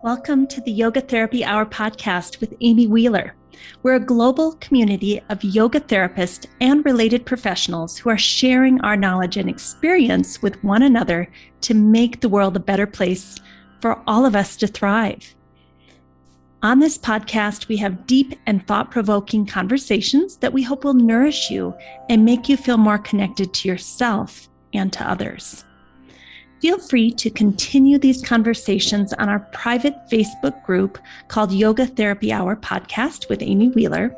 Welcome to the Yoga Therapy Hour podcast with Amy Wheeler. We're a global community of yoga therapists and related professionals who are sharing our knowledge and experience with one another to make the world a better place for all of us to thrive. On this podcast, we have deep and thought-provoking conversations that we hope will nourish you and make you feel more connected to yourself and to others. Feel free to continue these conversations on our private Facebook group called Yoga Therapy Hour Podcast with Amy Wheeler,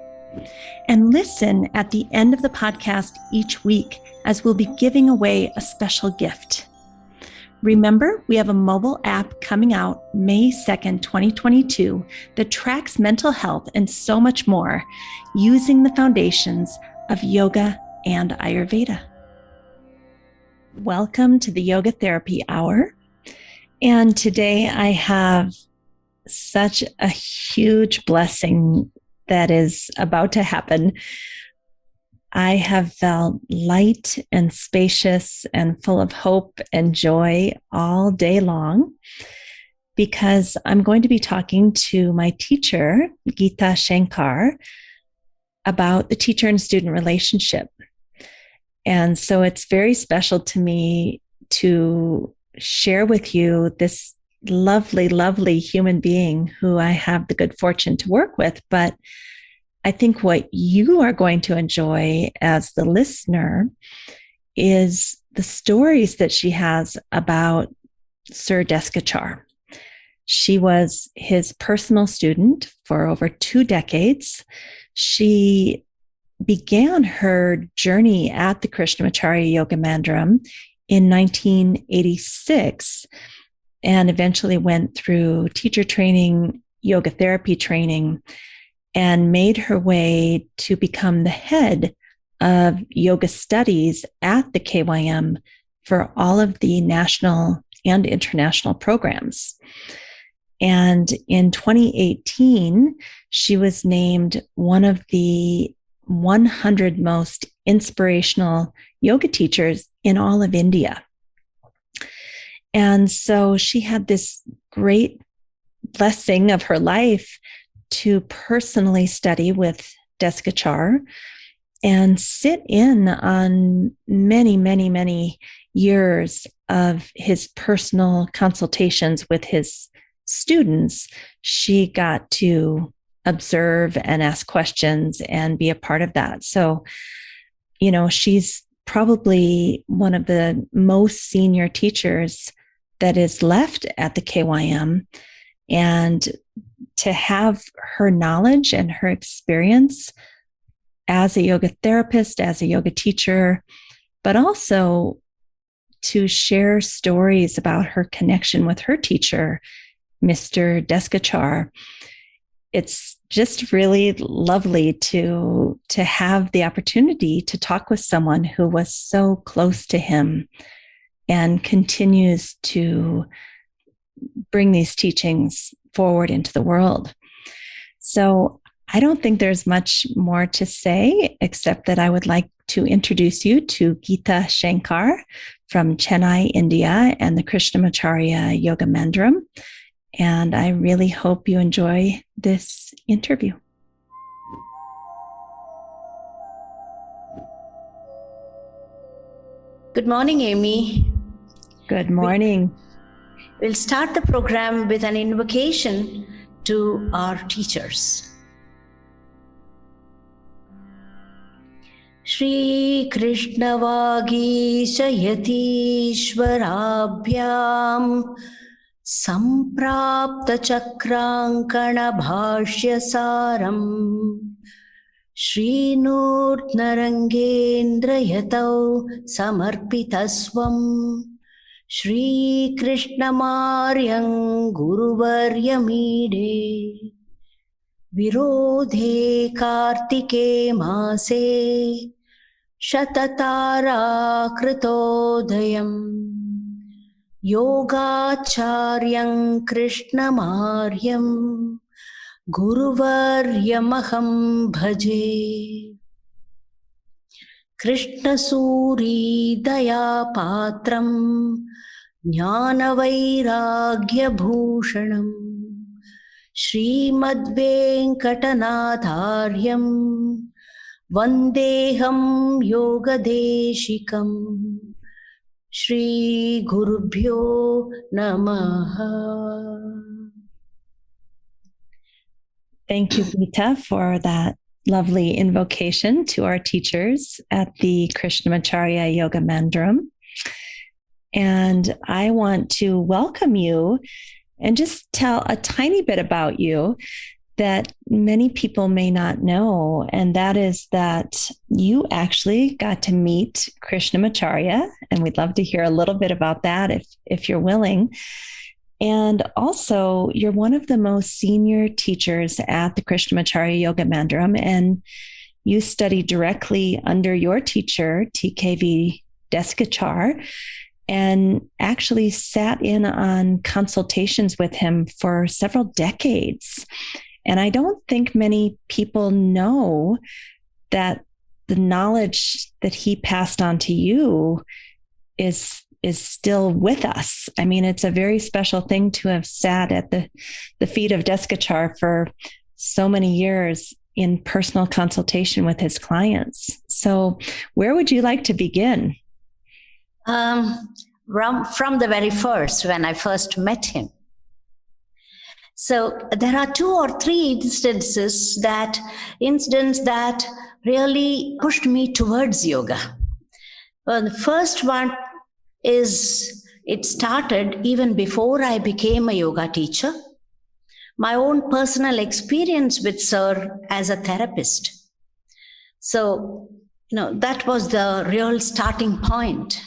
and listen at the end of the podcast each week as we'll be giving away a special gift. Remember, we have a mobile app coming out May 2nd, 2022 that tracks mental health and so much more using the foundations of yoga and Ayurveda. Welcome to the Yoga Therapy Hour. And today I have such a huge blessing that is about to happen. I have felt light and spacious and full of hope and joy all day long because I'm going to be talking to my teacher, Geetha Shankar, about the teacher and student relationship. And so it's very special to me to share with you this lovely, lovely human being who I have the good fortune to work with. But I think what you are going to enjoy as the listener is the stories that she has about Sir Desikachar. She was his personal student for over 2 decades. She began her journey at the Krishnamacharya Yoga Mandiram in 1986 and eventually went through teacher training, yoga therapy training, and made her way to become the head of yoga studies at the KYM for all of the national and international programs. And in 2018, she was named one of the 100 most inspirational yoga teachers in all of India. And so she had this great blessing of her life to personally study with Desikachar and sit in on many, many, many years of his personal consultations with his students. She got to observe and ask questions and be a part of that. So, she's probably one of the most senior teachers that is left at the KYM. And to have her knowledge and her experience as a yoga therapist, as a yoga teacher, but also to share stories about her connection with her teacher, Mr. Desikachar. It's just really lovely to have the opportunity to talk with someone who was so close to him and continues to bring these teachings forward into the world. So I don't think there's much more to say, except that I would like to introduce you to Geetha Shankar from Chennai, India, and the Krishnamacharya Yoga Mandiram. And I really hope you enjoy this interview. Good morning, Amy. Good morning. We'll start the program with an invocation to our teachers. Shri Krishna Vagisha Yatishwarabhyam Samprapta Chakrankana Bhashya Saram Shri Nurtnarangendra Yatau Samarpitaswam Shri Krishnamaryam Guruvaryamide Virodhe Kartike Mase Shatatara Kritodayam Yogacharyam Krishnamaryam Guruvaryamaham Bhaje Krishna Suri Daya Patram Jnana Vairagya Bhushanam Srimadvenkatanathāryam Vandeham Yogadeshikam Shri Gurubhyo Namaha. Thank you, Geetha, for that lovely invocation to our teachers at the Krishnamacharya Yoga Mandiram. And I want to welcome you and just tell a tiny bit about you that many people may not know. And that is that you actually got to meet Krishnamacharya. And we'd love to hear a little bit about that if you're willing. And also, you're one of the most senior teachers at the Krishnamacharya Yoga Mandiram, and you study directly under your teacher, TKV Desikachar, and actually sat in on consultations with him for several decades. And I don't think many people know that the knowledge that he passed on to you is still with us. I mean, it's a very special thing to have sat at the feet of Desikachar for so many years in personal consultation with his clients. So where would you like to begin? From the very first, when I first met him. So there are 2 or 3 incidents that really pushed me towards yoga. Well, the first one is, it started even before I became a yoga teacher. My own personal experience with Sir as a therapist. So, that was the real starting point.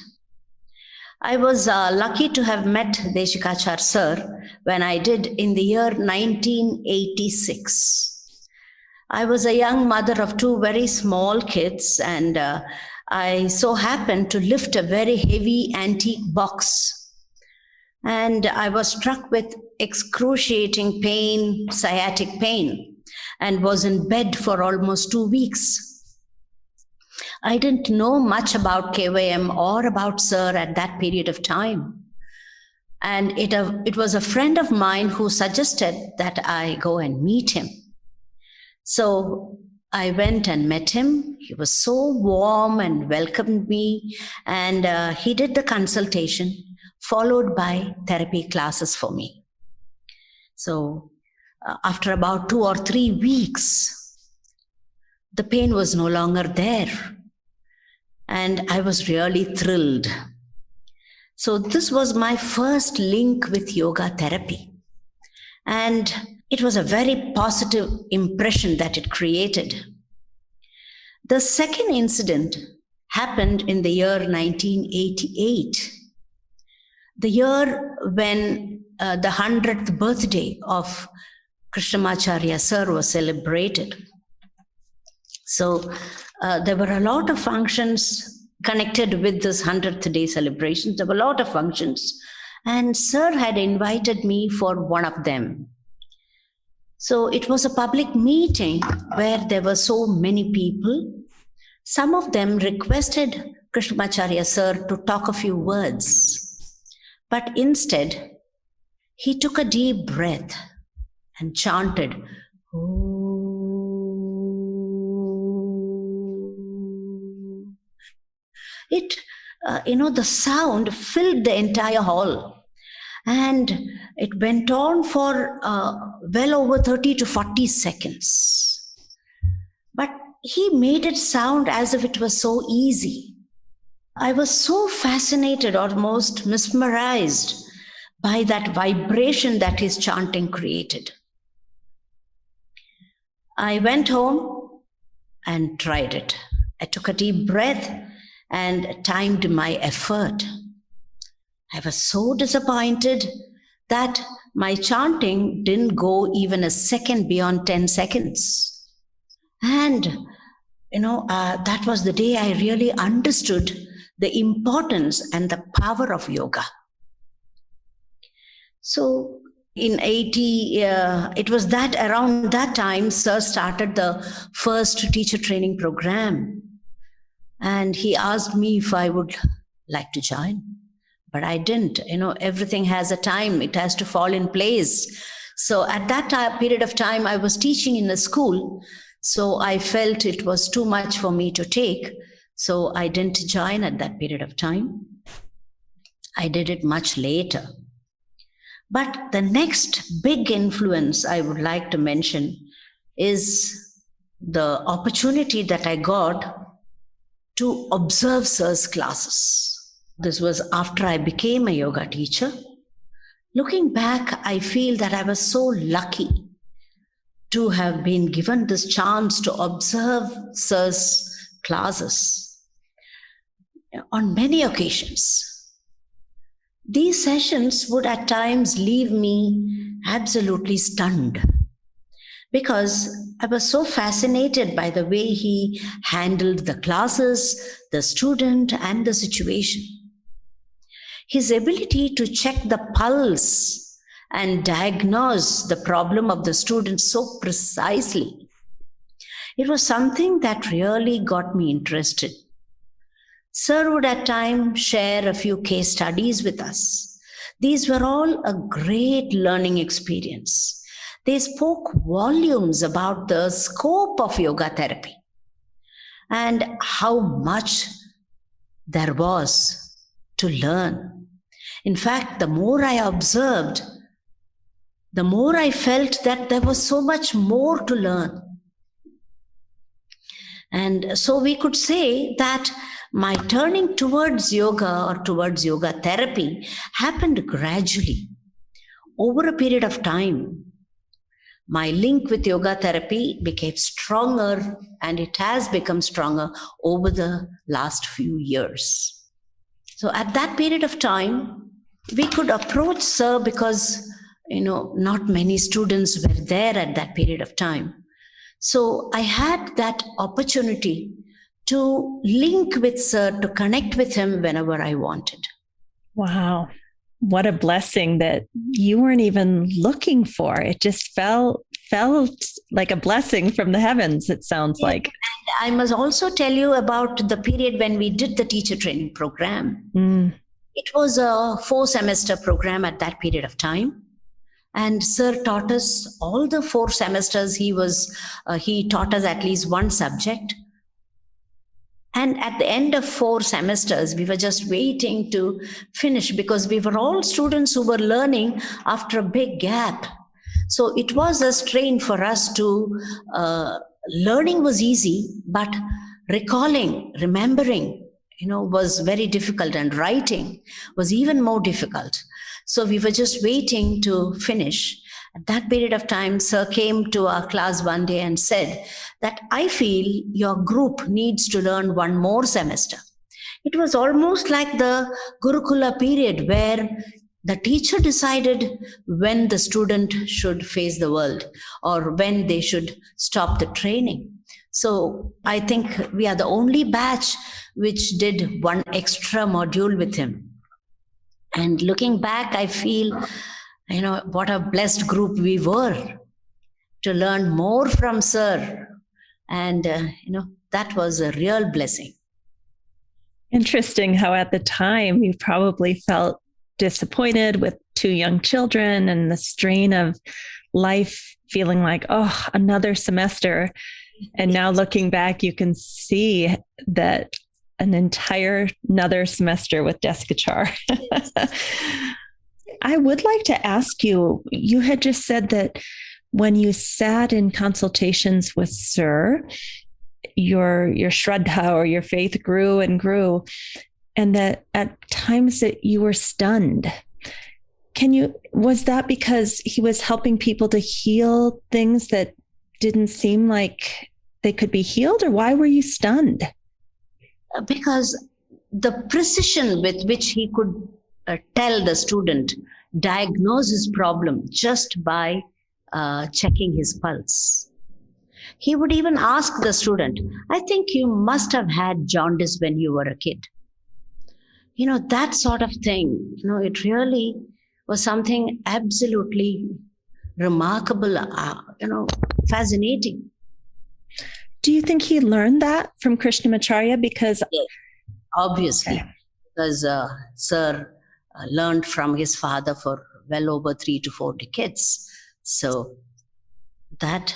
I was lucky to have met Desikachar Sir when I did in the year 1986. I was a young mother of 2 very small kids, and I so happened to lift a very heavy antique box. And I was struck with excruciating pain, sciatic pain, and was in bed for almost 2 weeks. I didn't know much about KVM or about Sir at that period of time. And it was a friend of mine who suggested that I go and meet him. So I went and met him. He was so warm and welcomed me. And he did the consultation, followed by therapy classes for me. So after about 2 or 3 weeks, the pain was no longer there. And I was really thrilled. So this was my first link with yoga therapy. And it was a very positive impression that it created. The second incident happened in the year 1988, the year when the 100th birthday of Krishnamacharya Sir was celebrated. So there were a lot of functions connected with this 100th day celebration. There were a lot of functions, and Sir had invited me for one of them. So it was a public meeting where there were so many people. Some of them requested Krishnamacharya Sir to talk a few words. But instead, he took a deep breath and chanted, the sound filled the entire hall. And it went on for well over 30 to 40 seconds. But he made it sound as if it was so easy. I was so fascinated, almost mesmerized by that vibration that his chanting created. I went home and tried it. I took a deep breath and timed my effort. I was so disappointed that my chanting didn't go even a second beyond 10 seconds. And, that was the day I really understood the importance and the power of yoga. So in 80, it was that around that time, Sir started the first teacher training program. And he asked me if I would like to join. But I didn't. Everything has a time. It has to fall in place. So at that period of time, I was teaching in a school. So I felt it was too much for me to take. So I didn't join at that period of time. I did it much later. But the next big influence I would like to mention is the opportunity that I got to observe Sir's classes. This was after I became a yoga teacher. Looking back, I feel that I was so lucky to have been given this chance to observe Sir's classes on many occasions. These sessions would at times leave me absolutely stunned because I was so fascinated by the way he handled the classes, the student, and the situation. His ability to check the pulse and diagnose the problem of the student so precisely, it was something that really got me interested. Sir would at times share a few case studies with us. These were all a great learning experience. They spoke volumes about the scope of yoga therapy and how much there was to learn. In fact, the more I observed, the more I felt that there was so much more to learn. And so we could say that my turning towards yoga or towards yoga therapy happened gradually over a period of time. My link with yoga therapy became stronger, and it has become stronger over the last few years. So at that period of time, we could approach Sir because, not many students were there at that period of time. So I had that opportunity to link with Sir, to connect with him whenever I wanted. Wow. What a blessing that you weren't even looking for. It just felt like a blessing from the heavens, it sounds like. And I must also tell you about the period when we did the teacher training program. It was a 4-semester program at that period of time. And Sir taught us all the 4 semesters. He taught us at least one subject. And at the end of 4 semesters, we were just waiting to finish because we were all students who were learning after a big gap. So it was a strain for us to, learning was easy, but recalling, remembering, was very difficult, and writing was even more difficult. So we were just waiting to finish. At that period of time, Sir came to our class one day and said that I feel your group needs to learn one more semester. It was almost like the Gurukula period where the teacher decided when the student should face the world or when they should stop the training. So I think we are the only batch which did one extra module with him. And looking back, I feel, what a blessed group we were to learn more from Sir. And, that was a real blessing. Interesting how at the time you probably felt disappointed with 2 young children and the strain of life, feeling like, oh, another semester. And now looking back, you can see that another semester with Desikachar. I would like to ask you, you had just said that when you sat in consultations with Sir, your Shraddha or your faith grew and grew, and that at times that you were stunned. Was that because he was helping people to heal things that didn't seem like they could be healed, or why were you stunned? Because the precision with which he could tell the student, diagnose his problem just by checking his pulse. He would even ask the student, I think you must have had jaundice when you were a kid. That sort of thing, it really was something absolutely remarkable, fascinating. Do you think he learned that from Krishnamacharya? Because yes, obviously, because Sir learned from his father for well over 3 to 4 decades. So that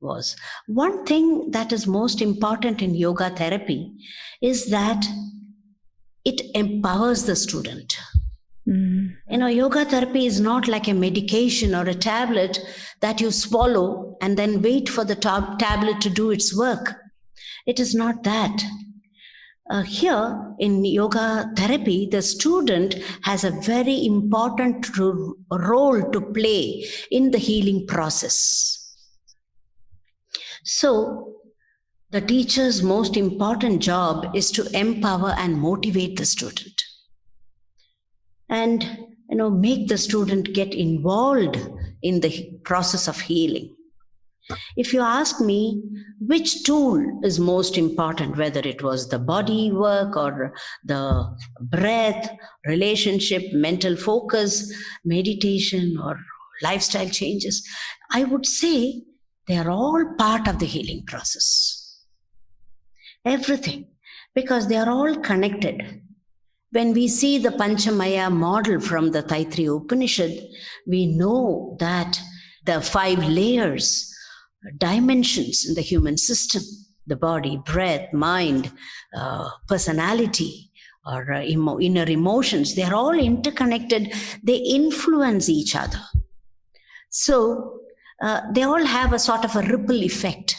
was one thing that is most important in yoga therapy, is that it empowers the student. Yoga therapy is not like a medication or a tablet that you swallow and then wait for the tablet to do its work. It is not that. Here in yoga therapy, the student has a very important role to play in the healing process. So, the teacher's most important job is to empower and motivate the student, and make the student get involved in the process of healing. If you ask me which tool is most important, whether it was the body work or the breath, relationship, mental focus, meditation, or lifestyle changes, I would say they are all part of the healing process. Everything, because they are all connected. When we see the Panchamaya model from the Taittiriya Upanishad, we know that the 5 layers, dimensions in the human system, the body, breath, mind, personality, or inner emotions, they are all interconnected. They influence each other. So they all have a sort of a ripple effect.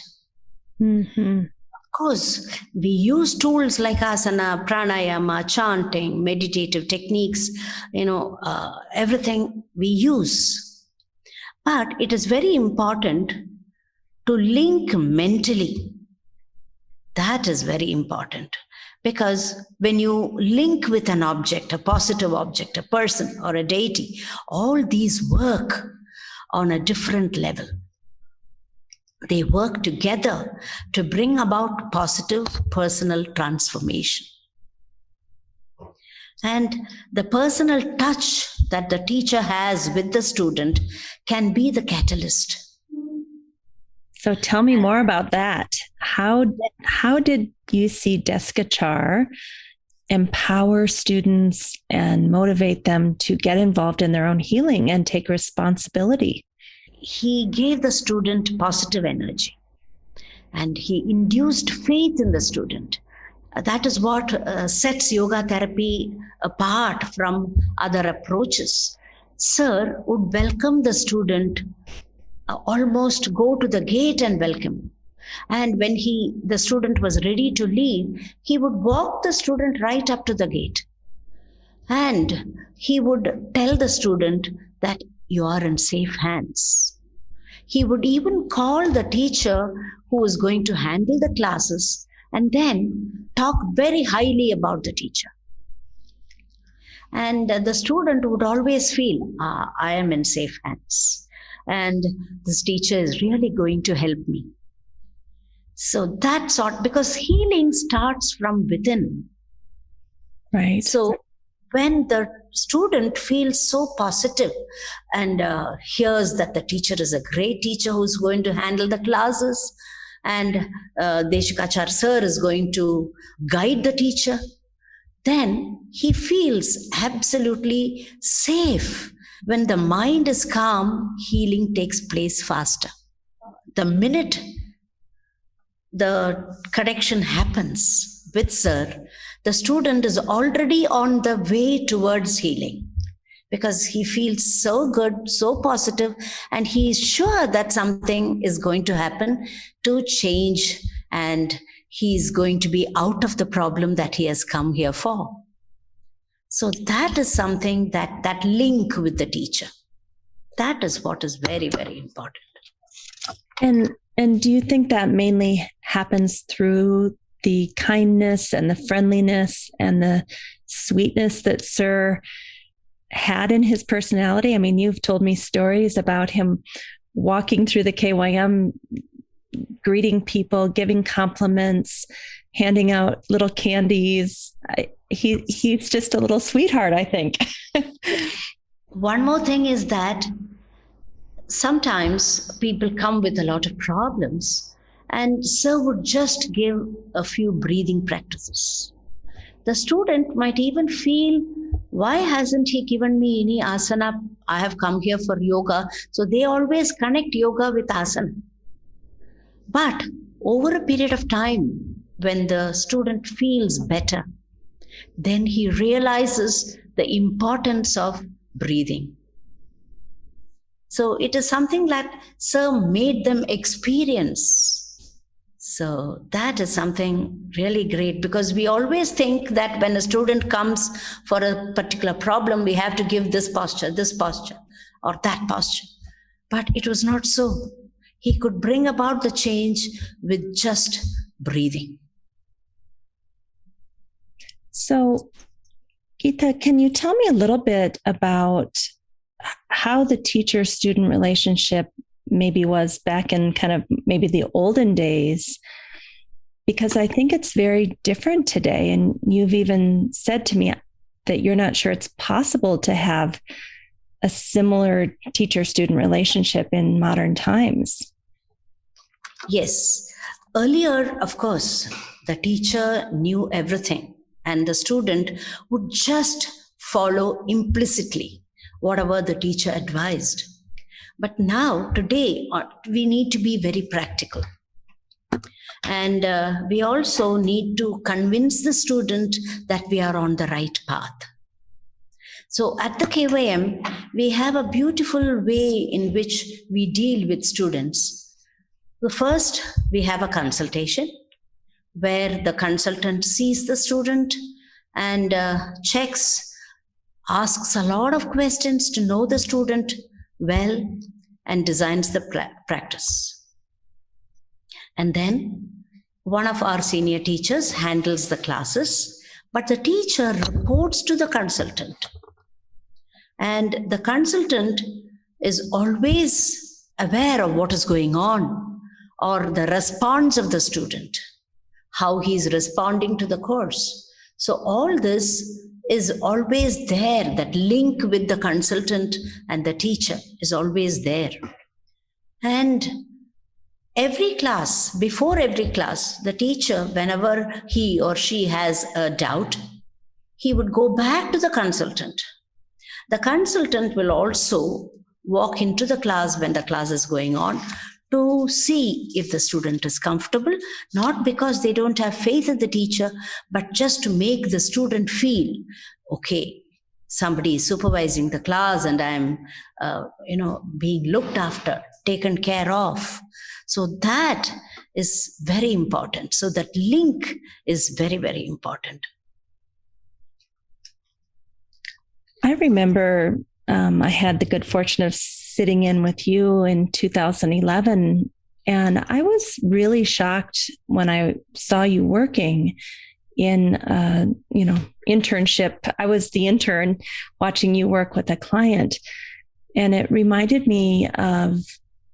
Of course, we use tools like asana, pranayama, chanting, meditative techniques, everything we use. But it is very important to link mentally. That is very important, because when you link with an object, a positive object, a person or a deity, all these work on a different level. They work together to bring about positive personal transformation. And the personal touch that the teacher has with the student can be the catalyst. So tell me more about that. How did you see Desikachar empower students and motivate them to get involved in their own healing and take responsibility? He gave the student positive energy, and he induced faith in the student. That is what sets yoga therapy apart from other approaches. Sir would welcome the student, almost go to the gate and welcome. And when the student was ready to leave, he would walk the student right up to the gate. And he would tell the student that you are in safe hands. He would even call the teacher who was going to handle the classes and then talk very highly about the teacher. And the student would always feel, I am in safe hands, and this teacher is really going to help me. So that's because healing starts from within. Right. So when the student feels so positive and hears that the teacher is a great teacher who's going to handle the classes, and Desikachar sir is going to guide the teacher, then he feels absolutely safe. When the mind is calm, healing takes place faster. The minute the correction happens with sir, the student is already on the way towards healing, because he feels so good, so positive, and he is sure that something is going to happen to change, and he's going to be out of the problem that he has come here for. So that is something, that link with the teacher, that is what is very, very important. And do you think that mainly happens through the kindness and the friendliness and the sweetness that Sir had in his personality? I mean, you've told me stories about him walking through the KYM, greeting people, giving compliments, handing out little candies. He's just a little sweetheart, I think. One more thing is that sometimes people come with a lot of problems, and Sir would just give a few breathing practices. The student might even feel Why hasn't he given me any asana? I have come here for yoga. So they always connect yoga with asana. But over a period of time, when the student feels better, then he realizes the importance of breathing. So it is something that Sir made them experience. So that is something really great, because we always think that when a student comes for a particular problem, we have to give this posture, or that posture. But it was not so. He could bring about the change with just breathing. So, Geetha, can you tell me a little bit about how the teacher-student relationship maybe was back in kind of maybe the olden days? Because I think it's very different today. And you've even said to me that you're not sure it's possible to have a similar teacher-student relationship in modern times. Yes. Earlier, of course, the teacher knew everything, and the student would just follow implicitly whatever the teacher advised. But now, today, we need to be very practical. And we also need to convince the student that we are on the right path. So at the KYM, we have a beautiful way in which we deal with students. So first, we have a consultation where the consultant sees the student and checks, asks a lot of questions to know the student well, and designs the practice. And then one of our senior teachers handles the classes, but the teacher reports to the consultant. And the consultant is always aware of what is going on, or the response of the student, how he is responding to the course. So all this is always there. That link with the consultant and the teacher is always there. And every class, before every class, the teacher, whenever he or she has a doubt, he would go back to the consultant. The consultant will also walk into the class when the class is going on to see if the student is comfortable, not because they don't have faith in the teacher, but just to make the student feel, okay, somebody is supervising the class and I'm, being looked after, taken care of. So that is very important. So that link is very, very important. I remember I had the good fortune of sitting in with you in 2011, and I was really shocked when I saw you working in internship. I was the intern watching you work with a client, and it reminded me of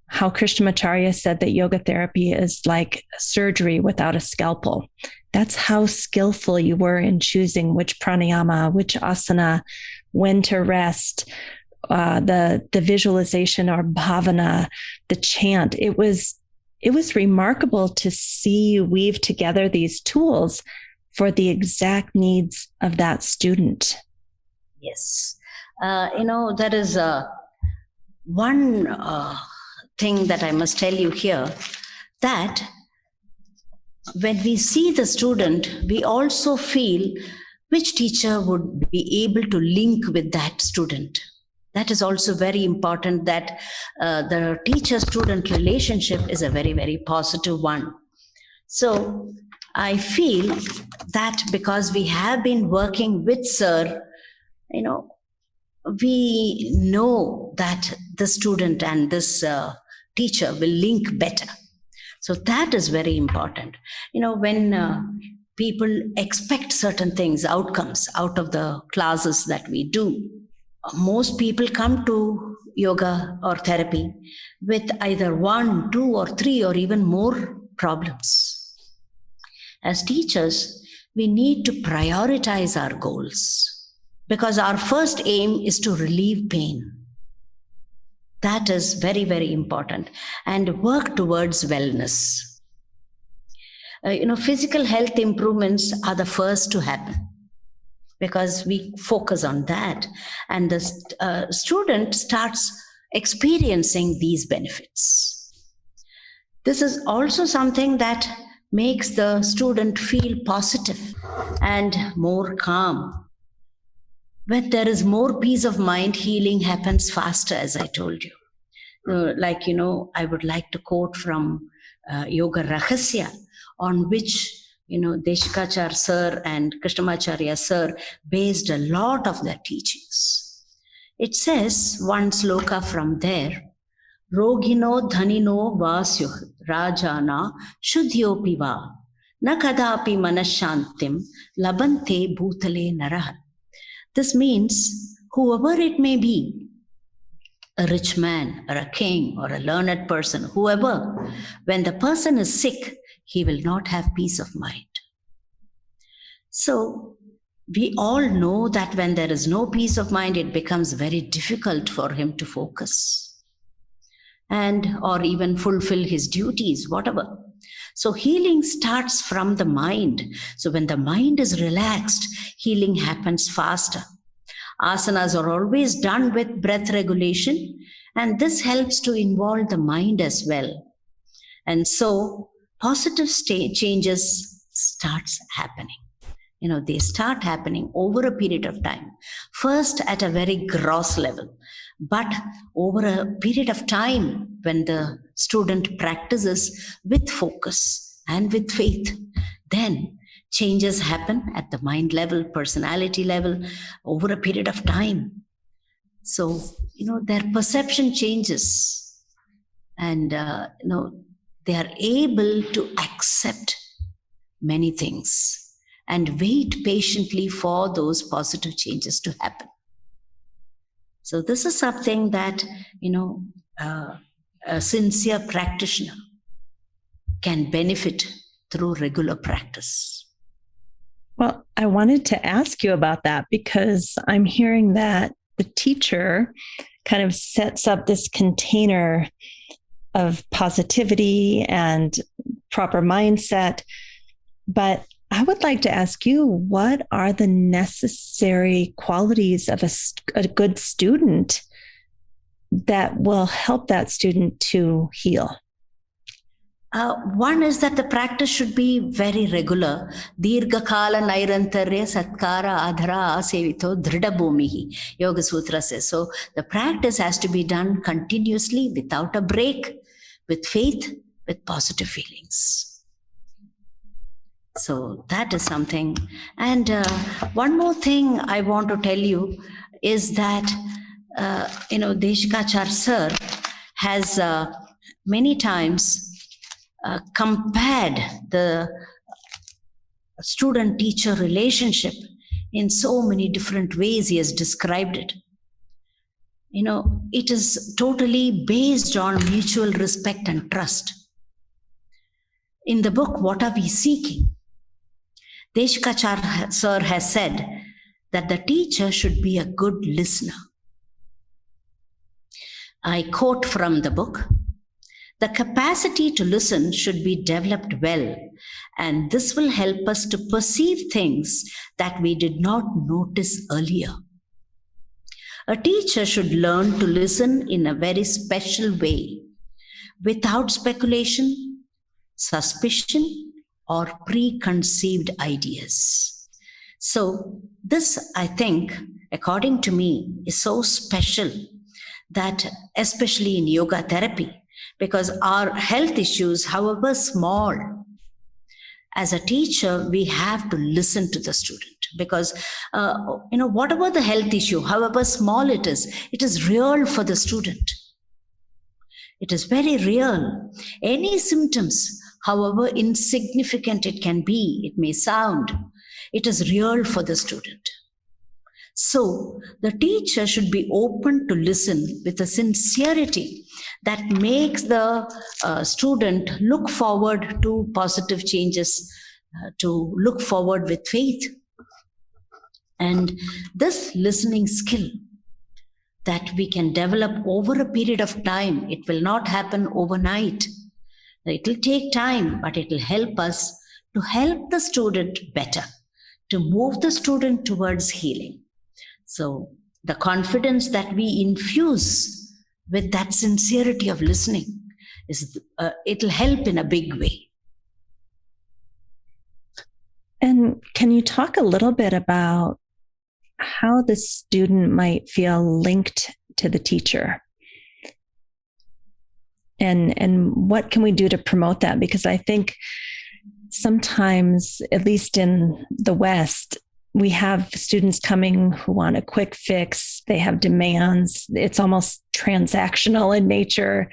how Krishnamacharya said that yoga therapy is like surgery without a scalpel. That's how skillful you were in choosing which pranayama, which asana, when to rest, the visualization or bhavana, the chant. It was remarkable to see you weave together these tools for the exact needs of that student. Yes. There is one thing that I must tell you here, that when we see the student, we also feel which teacher would be able to link with that student. That is also very important, that the teacher-student relationship is a very, very positive one. So I feel that because we have been working with Sir, we know that the student and this teacher will link better. So that is very important. When people expect certain things, outcomes out of the classes that we do, most people come to yoga or therapy with either 1, 2, or 3, or even more problems. As teachers, we need to prioritize our goals, because our first aim is to relieve pain. That is very, very important, and work towards wellness. Physical health improvements are the first to happen. because we focus on that. And the student starts experiencing these benefits. This is also something that makes the student feel positive and more calm. When there is more peace of mind, healing happens faster, as I told you. I would like to quote from Yoga Rahasya, on which Desikachar Sir and Krishnamacharya Sir based a lot of their teachings. It says, one sloka from there, Rogino dhanino vasyuh rajana shuddhyopi va na kadapi manashantim labante bhutale narah. This means whoever it may be, a rich man or a king or a learned person, whoever, when the person is sick, he will not have peace of mind. So we all know that when there is no peace of mind, it becomes very difficult for him to focus or even fulfill his duties, whatever. So healing starts from the mind. So when the mind is relaxed, healing happens faster. Asanas are always done with breath regulation, and this helps to involve the mind as well. And so positive changes starts happening. They start happening over a period of time. First at a very gross level, but over a period of time when the student practices with focus and with faith, then changes happen at the mind level, personality level, over a period of time. So, their perception changes, and, they are able to accept many things and wait patiently for those positive changes to happen. So this is something that, a sincere practitioner can benefit through regular practice. Well, I wanted to ask you about that because I'm hearing that the teacher kind of sets up this container of positivity and proper mindset. But I would like to ask you, what are the necessary qualities of a good student that will help that student to heal? One is that the practice should be very regular. Dirghakala nairantarya satkara adhara asevito dhrida bhumihi, Yoga Sutra says. So the practice has to be done continuously without a break, with faith, with positive feelings. So that is something. And one more thing I want to tell you is that, Desikachar Sir has many times compared the student-teacher relationship in so many different ways. He has described it. It is totally based on mutual respect and trust. In the book, What Are We Seeking? Desikachar Sir has said that the teacher should be a good listener. I quote from the book, "The capacity to listen should be developed well, and this will help us to perceive things that we did not notice earlier. A teacher should learn to listen in a very special way, without speculation, suspicion, or preconceived ideas." So this, I think, according to me, is so special that, especially in yoga therapy, because our health issues, however small, as a teacher, we have to listen to the student, because, whatever the health issue, however small it is real for the student. It is very real. Any symptoms, however insignificant it can be, it may sound, it is real for the student. So the teacher should be open to listen with a sincerity that makes the student look forward to positive changes, to look forward with faith. And this listening skill that we can develop over a period of time, it will not happen overnight. It will take time, but it will help us to help the student better, to move the student towards healing. So the confidence that we infuse with that sincerity of listening it'll help in a big way. And can you talk a little bit about how the student might feel linked to the teacher? And what can we do to promote that? Because I think sometimes, at least in the West, we have students coming who want a quick fix. They have demands. It's almost transactional in nature.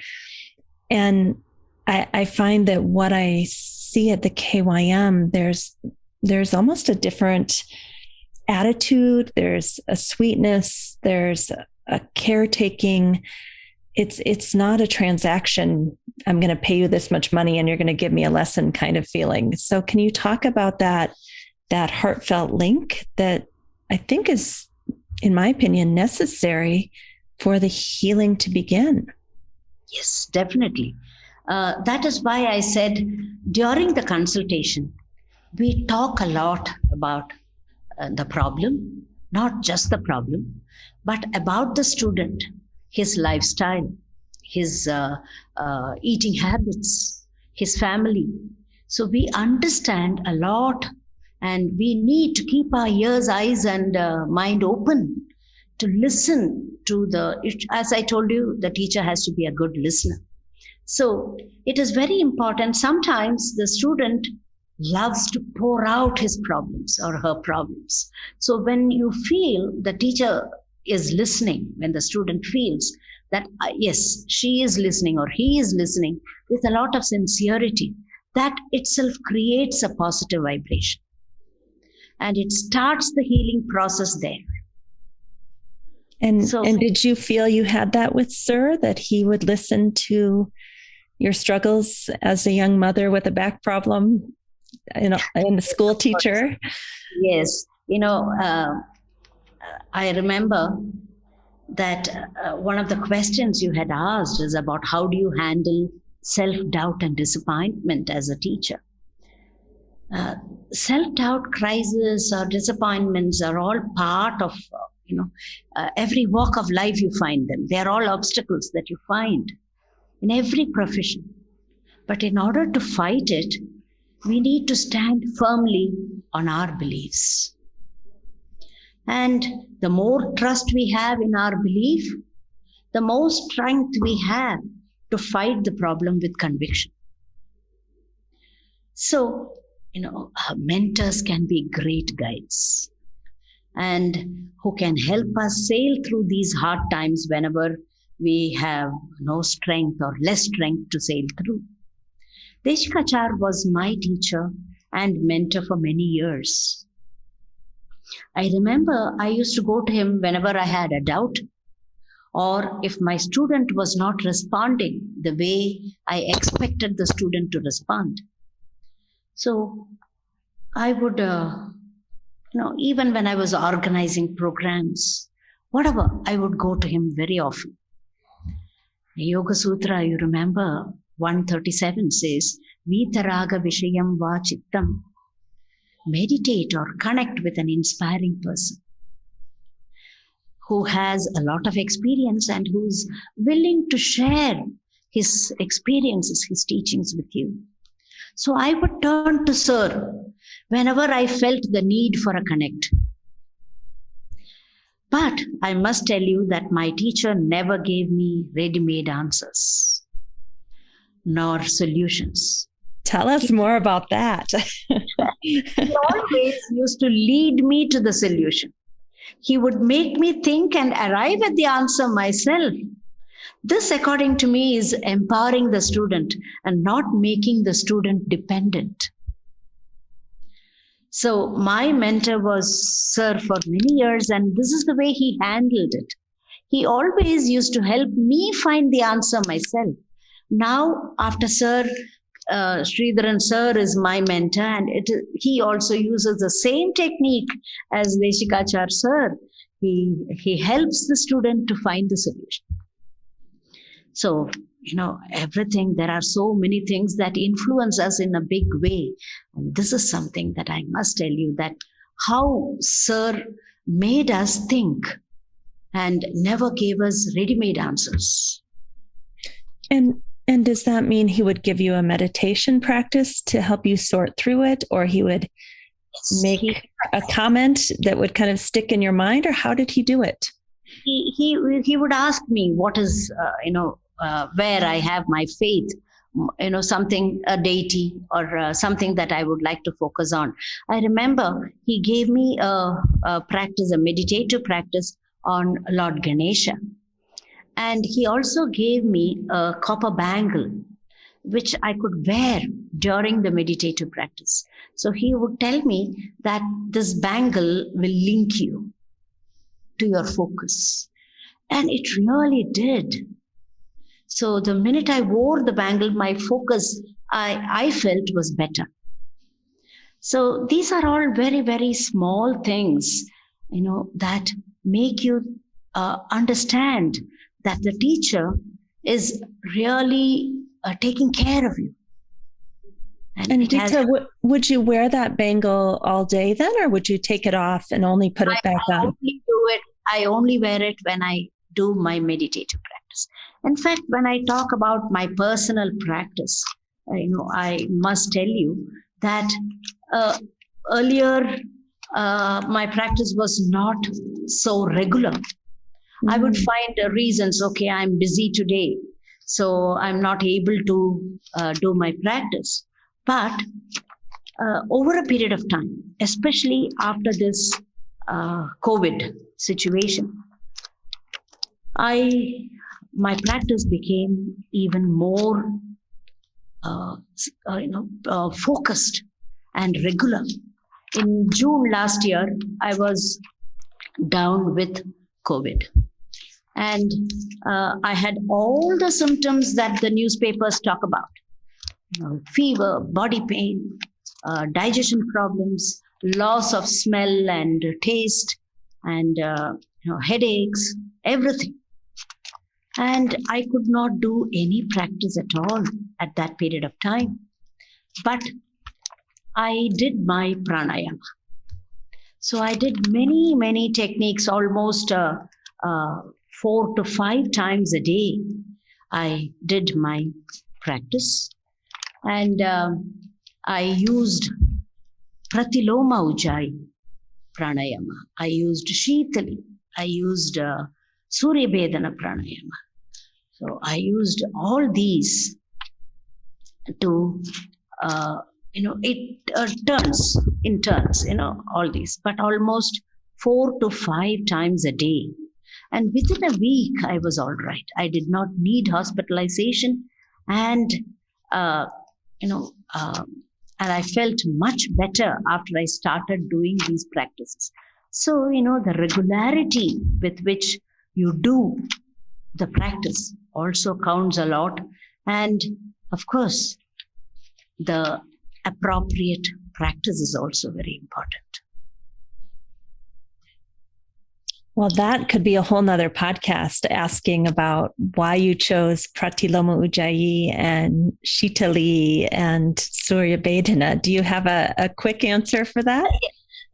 And I find that what I see at the KYM, there's almost a different attitude. There's a sweetness. There's a caretaking. It's not a transaction. I'm going to pay you this much money and you're going to give me a lesson kind of feeling. So can you talk about that heartfelt link that I think is, in my opinion, necessary for the healing to begin? Yes, definitely. That is why I said during the consultation, we talk a lot about the problem, not just the problem, but about the student, his lifestyle, his eating habits, his family. So we understand a lot, and we need to keep our ears, eyes, and mind open to listen to as I told you, the teacher has to be a good listener. So it is very important. Sometimes the student loves to pour out his problems or her problems. So when you feel the teacher is listening, when the student feels that, yes, she is listening or he is listening with a lot of sincerity, that itself creates a positive vibration. And it starts the healing process there. And did you feel you had that with Sir, that he would listen to your struggles as a young mother with a back problem, and a school teacher? Yes. I remember that one of the questions you had asked is about how do you handle self-doubt and disappointment as a teacher? Self-doubt, crisis, or disappointments are all part of, every walk of life you find them. They are all obstacles that you find in every profession. But in order to fight it, we need to stand firmly on our beliefs. And the more trust we have in our belief, the more strength we have to fight the problem with conviction. So, mentors can be great guides and who can help us sail through these hard times whenever we have no strength or less strength to sail through. Desikachar was my teacher and mentor for many years. I remember I used to go to him whenever I had a doubt, or if my student was not responding the way I expected the student to respond. So I would, even when I was organizing programs, whatever, I would go to him very often. The Yoga Sutra, you remember, 137 says, Vitaraga Vishayam Va Chittam. Meditate or connect with an inspiring person who has a lot of experience and who's willing to share his experiences, his teachings with you. So I would turn to Sir whenever I felt the need for a connect. But I must tell you that my teacher never gave me ready-made answers nor solutions. Tell us more about that. He always used to lead me to the solution. He would make me think and arrive at the answer myself. This, according to me, is empowering the student and not making the student dependent. So my mentor was Sir for many years, and this is the way he handled it. He always used to help me find the answer myself. Now, after Sir, Sridharan Sir is my mentor, and he also uses the same technique as Desikachar Sir. He helps the student to find the solution. So, everything, there are so many things that influence us in a big way. And this is something that I must tell you, that how Sir made us think and never gave us ready-made answers. And does that mean he would give you a meditation practice to help you sort through it, or he would make a comment that would kind of stick in your mind, or how did he do it? He would ask me what is where I have my faith, something, a deity or something that I would like to focus on. I remember he gave me a practice, a meditative practice on Lord Ganesha. And he also gave me a copper bangle, which I could wear during the meditative practice. So he would tell me that this bangle will link you to your focus. And it really did. So the minute I wore the bangle, my focus, I felt was better. So these are all very, very small things, that make you understand that the teacher is really taking care of you. And Geetha, would you wear that bangle all day then, or would you take it off and only put it back on? I only wear it when I do my meditative practice. In fact, when I talk about my personal practice, I must tell you that earlier my practice was not so regular. I would find reasons, okay, I'm busy today, so I'm not able to do my practice. But over a period of time, especially after this COVID situation, my practice became even more focused and regular. In June last year, I was down with COVID. And I had all the symptoms that the newspapers talk about. Fever, body pain, digestion problems, loss of smell and taste, and headaches, everything. And I could not do any practice at all at that period of time. But I did my pranayama. So I did many, many techniques, almost 4 to 5 times a day. I did my practice, and I used Pratiloma Ujjayi pranayama. I used Sheetali. I used Surya Bedana pranayama. So I used all these to, it turns in turns, all these, but almost 4 to 5 times a day. And within a week, I was all right. I did not need hospitalization, and and I felt much better after I started doing these practices. So, the regularity with which you do the practice also counts a lot. And of course, the appropriate practice is also very important. Well, that could be a whole nother podcast asking about why you chose Pratiloma Ujjayi and Sheetali and Surya Bedana. Do you have a quick answer for that?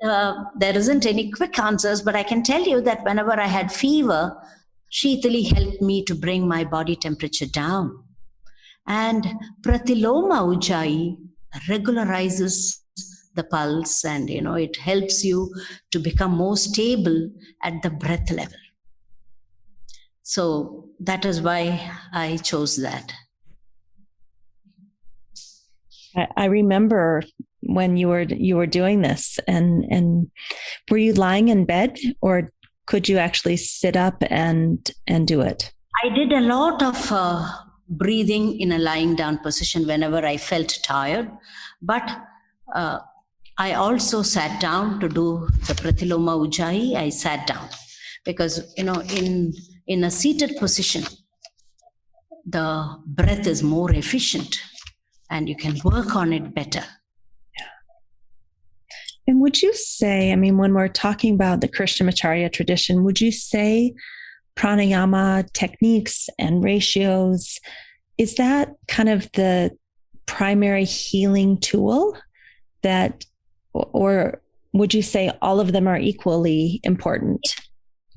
There isn't any quick answers, but I can tell you that whenever I had fever, Sheetali helped me to bring my body temperature down. And Pratiloma Ujjayi regularizes the pulse, and it helps you to become more stable at the breath level. So that is why I chose that. I remember when you were doing this, and were you lying in bed, or could you actually sit up and do it? I did a lot of breathing in a lying down position whenever I felt tired, but I also sat down to do the Pratiloma Ujjayi. I sat down because, in a seated position, the breath is more efficient and you can work on it better. And would you say, when we're talking about the Krishnamacharya tradition, would you say pranayama techniques and ratios, is that kind of the primary healing tool that, or would you say all of them are equally important?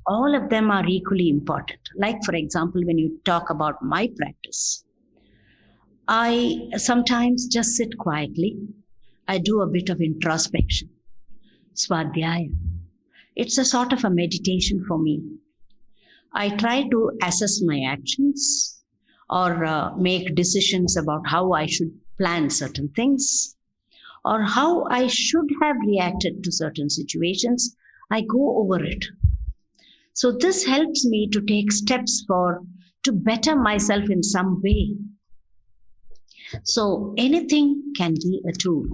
All of them are equally important. Like, for example, when you talk about my practice, I sometimes just sit quietly. I do a bit of introspection, swadhyaya. It's a sort of a meditation for me. I try to assess my actions or make decisions about how I should plan certain things or how I should have reacted to certain situations. I go over it. So this helps me to take steps to better myself in some way. So anything can be a tool.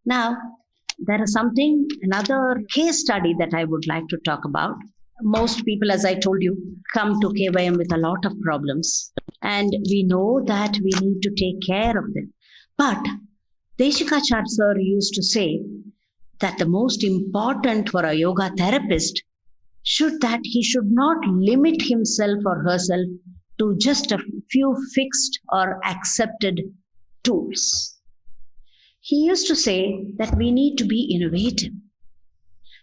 Now, there is another case study that I would like to talk about. Most people, as I told you, come to KYM with a lot of problems, and we know that we need to take care of them. But Desikachar sir used to say that the most important for a yoga therapist he should not limit himself or herself to just a few fixed or accepted tools. He used to say that we need to be innovative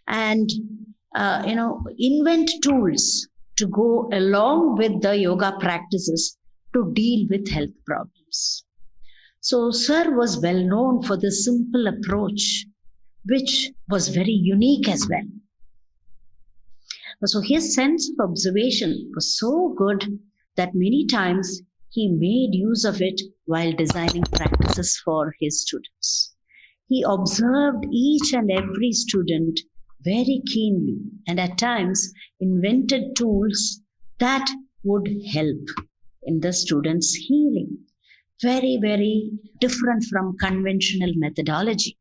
and invent tools to go along with the yoga practices to deal with health problems. So Sir was well known for this simple approach, which was very unique as well. So his sense of observation was so good that many times he made use of it while designing practices for his students. He observed each and every student very keenly and at times invented tools that would help in the students' healing. Very, very different from conventional methodology.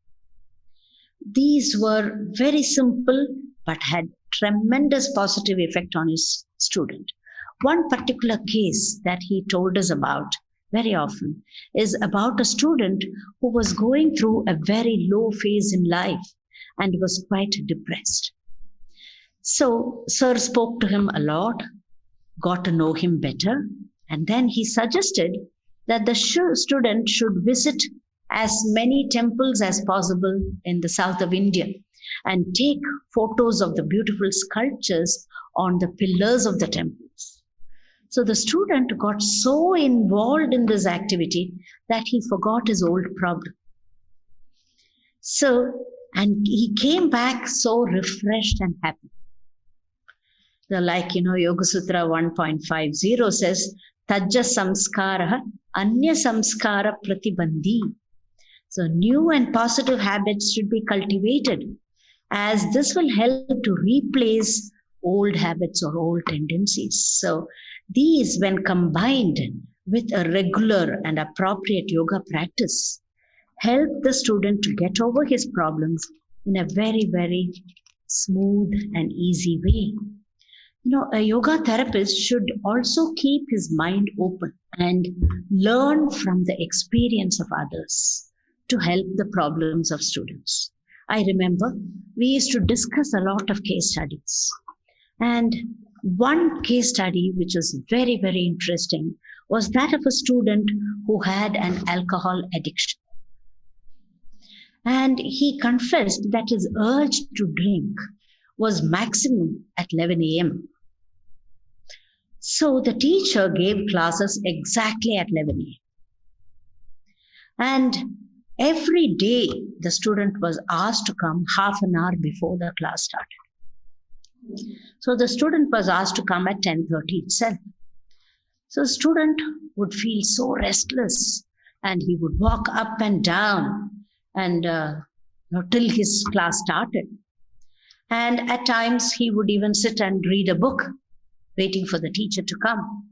These were very simple but had tremendous positive effect on his student. One particular case that he told us about very often is about a student who was going through a very low phase in life and was quite depressed. So Sir spoke to him a lot, got to know him better, and then he suggested that the student should visit as many temples as possible in the south of India and take photos of the beautiful sculptures on the pillars of the temples. So the student got so involved in this activity that he forgot his old problem. And he came back so refreshed and happy. Yoga Sutra 1.50 says, Tajja samskara anya samskara pratibandhi. So new and positive habits should be cultivated, as this will help to replace old habits or old tendencies. So these, when combined with a regular and appropriate yoga practice, help the student to get over his problems in a very, very smooth and easy way. A yoga therapist should also keep his mind open and learn from the experience of others to help the problems of students. I remember we used to discuss a lot of case studies. And one case study which was very, very interesting was that of a student who had an alcohol addiction. And he confessed that his urge to drink was maximum at 11 a.m. So the teacher gave classes exactly at 11 a.m. And every day the student was asked to come half an hour before the class started. So the student was asked to come at 10:30 itself. So the student would feel so restless and he would walk up and down and till his class started. And at times he would even sit and read a book, waiting for the teacher to come.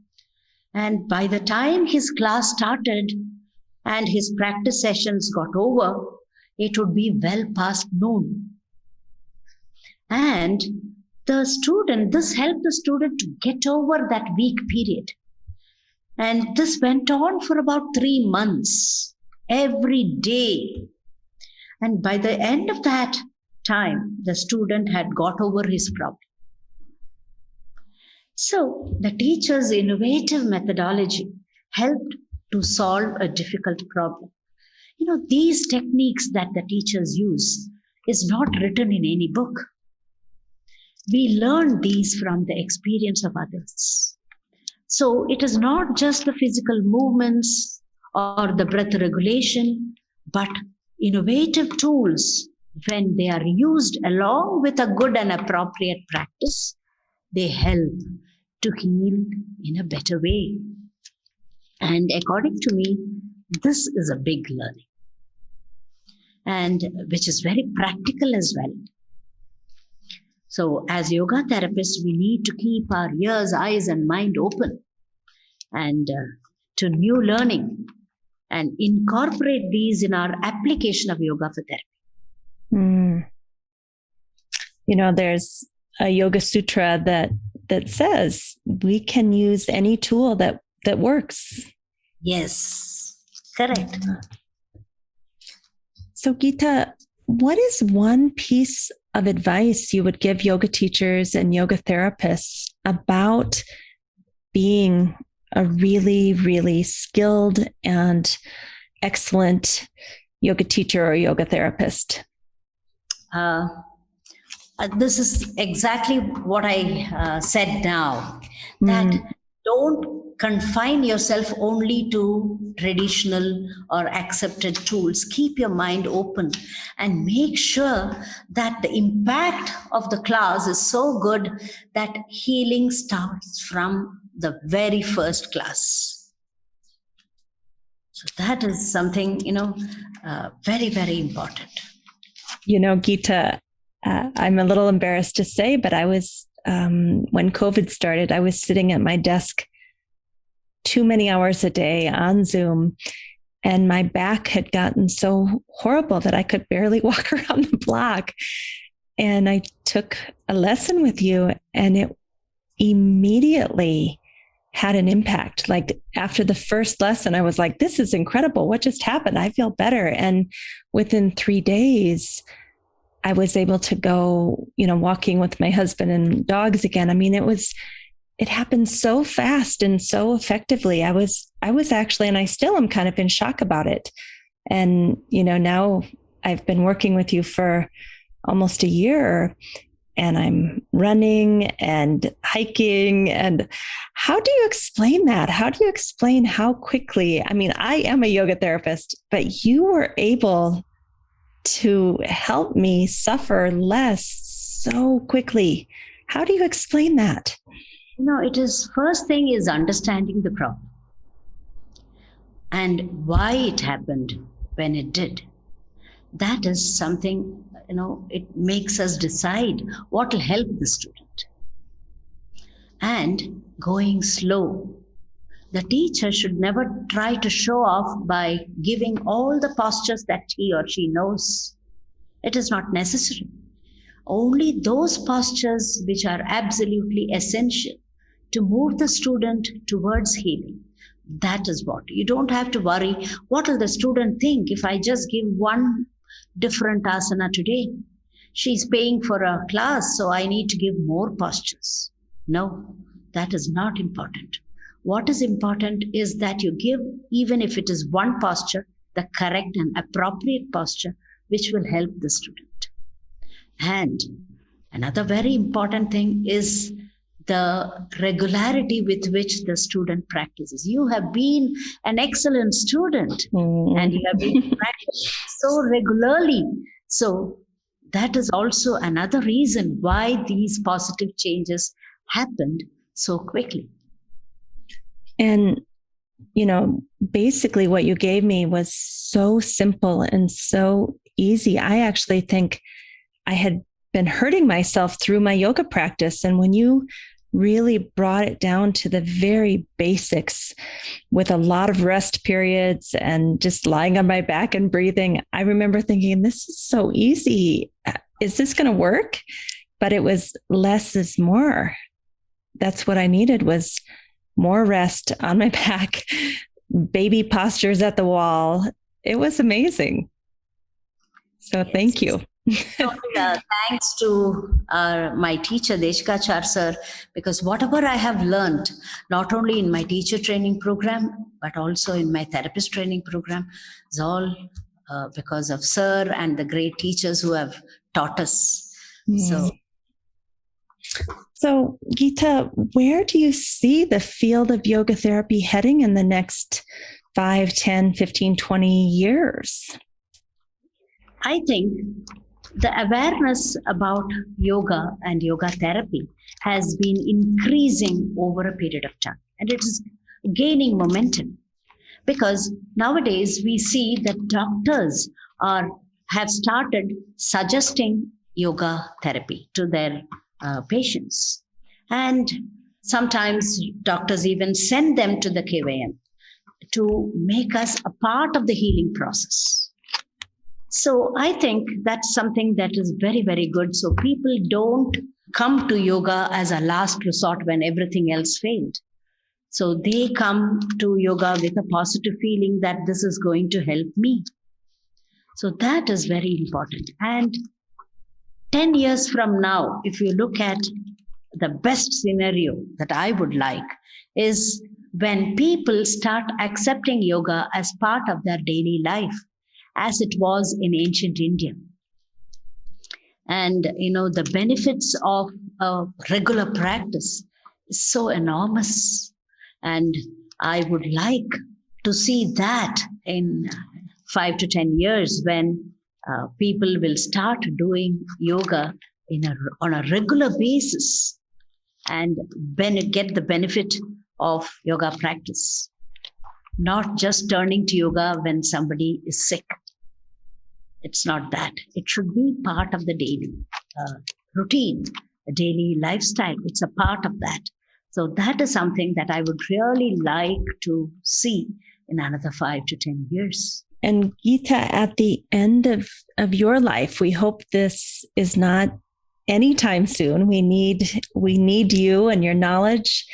And by the time his class started and his practice sessions got over, it would be well past noon. And this helped the student to get over that weak period. And this went on for about 3 months, every day. And by the end of that time, the student had got over his problem. So the teacher's innovative methodology helped to solve a difficult problem. These techniques that the teachers use is not written in any book. We learn these from the experience of others. So it is not just the physical movements or the breath regulation, but innovative tools, when they are used along with a good and appropriate practice, they help to heal in a better way. And according to me, this is a big learning, and which is very practical as well. So as yoga therapists, we need to keep our ears, eyes, and mind open and to new learning and incorporate these in our application of yoga for therapy. There's a yoga sutra that says we can use any tool that works. Yes, correct. So Geetha, what is one piece of advice you would give yoga teachers and yoga therapists about being a really, really skilled and excellent yoga teacher or yoga therapist? This is exactly what I said now, that don't confine yourself only to traditional or accepted tools. Keep your mind open and make sure that the impact of the class is so good that healing starts from the very first class. So that is something, very, very important. Geetha, I'm a little embarrassed to say, but I was, when COVID started, I was sitting at my desk too many hours a day on Zoom, and my back had gotten so horrible that I could barely walk around the block. And I took a lesson with you, and it immediately had an impact. Like after the first lesson, I was like, this is incredible. What just happened? I feel better. And within 3 days, I was able to go, walking with my husband and dogs again. I mean, it happened so fast and so effectively. I was actually, and I still am kind of in shock about it. And, now I've been working with you for almost a year, and I'm running and hiking. And how do you explain that? How do you explain how quickly, I mean, I am a yoga therapist, but you were able to help me suffer less so quickly. How do you explain that? First thing is understanding the problem and why it happened when it did. That is something, it makes us decide what will help the student. And going slow. The teacher should never try to show off by giving all the postures that he or she knows. It is not necessary. Only those postures which are absolutely essential to move the student towards healing. That is what. You don't have to worry, what will the student think if I just give one different asana today? She's paying for a class, so I need to give more postures. No, that is not important. What is important is that you give, even if it is one posture, the correct and appropriate posture, which will help the student. And another very important thing is the regularity with which the student practices. You have been an excellent student and you have been practicing so regularly. So that is also another reason why these positive changes happened so quickly. And, basically what you gave me was so simple and so easy. I actually think I had been hurting myself through my yoga practice. And when you really brought it down to the very basics with a lot of rest periods and just lying on my back and breathing, I remember thinking, this is so easy. Is this going to work? But it was less is more. That's what I needed, was more rest on my back, baby postures at the wall. It was amazing. So thank you. So, thanks to my teacher, Desikachar sir, because whatever I have learned, not only in my teacher training program, but also in my therapist training program, is all because of Sir and the great teachers who have taught us. So, Geetha, where do you see the field of yoga therapy heading in the next 5, 10, 15, 20 years? I think the awareness about yoga and yoga therapy has been increasing over a period of time, and it is gaining momentum, because nowadays we see that doctors have started suggesting yoga therapy to their patients, and sometimes doctors even send them to the KVM to make us a part of the healing process. So I think that's something that is very, very good. So people don't come to yoga as a last resort when everything else failed. So they come to yoga with a positive feeling that this is going to help me. So that is very important. And 10 years from now, if you look at the best scenario that I would like, is when people start accepting yoga as part of their daily life, as it was in ancient India. And, the benefits of a regular practice is so enormous. And I would like to see that in 5 to 10 years, when people will start doing yoga on a regular basis and get the benefit of yoga practice, not just turning to yoga when somebody is sick. It's not that. It should be part of the daily routine, a daily lifestyle. It's a part of that. So that is something that I would really like to see in another 5 to 10 years. And Geetha, at the end of your life, we hope this is not anytime soon. We need you and your knowledge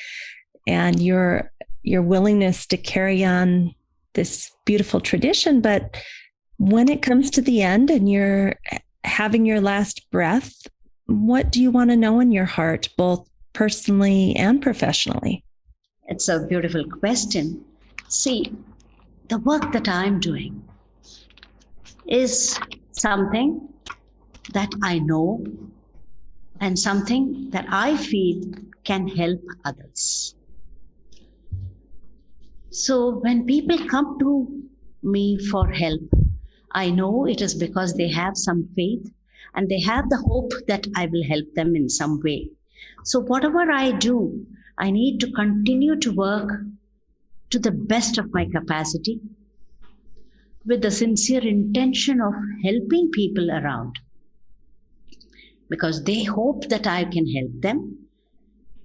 and your willingness to carry on this beautiful tradition. But when it comes to the end and you're having your last breath, what do you want to know in your heart, both personally and professionally? It's a beautiful question. See, the work that I'm doing is something that I know and something that I feel can help others. So when people come to me for help, I know it is because they have some faith and they have the hope that I will help them in some way. So whatever I do, I need to continue to work to the best of my capacity with the sincere intention of helping people around, because they hope that I can help them,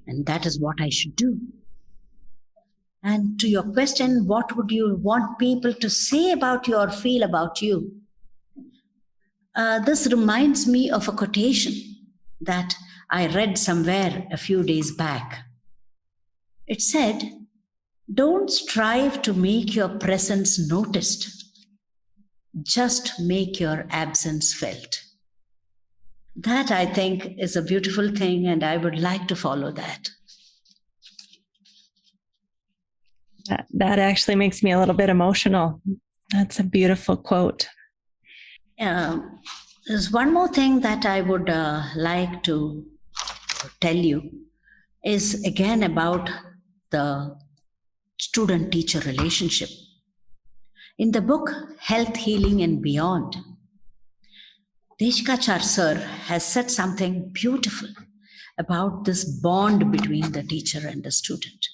and that is what I should do. And to your question, what would you want people to say about you or feel about you? This reminds me of a quotation that I read somewhere a few days back. It said, "Don't strive to make your presence noticed. Just make your absence felt." That, I think, is a beautiful thing, and I would like to follow that. That actually makes me a little bit emotional. That's a beautiful quote. There's one more thing that I would like to tell you, is again about the student-teacher relationship. In the book Health, Healing and Beyond, Desikachar Sir has said something beautiful about this bond between the teacher and the student.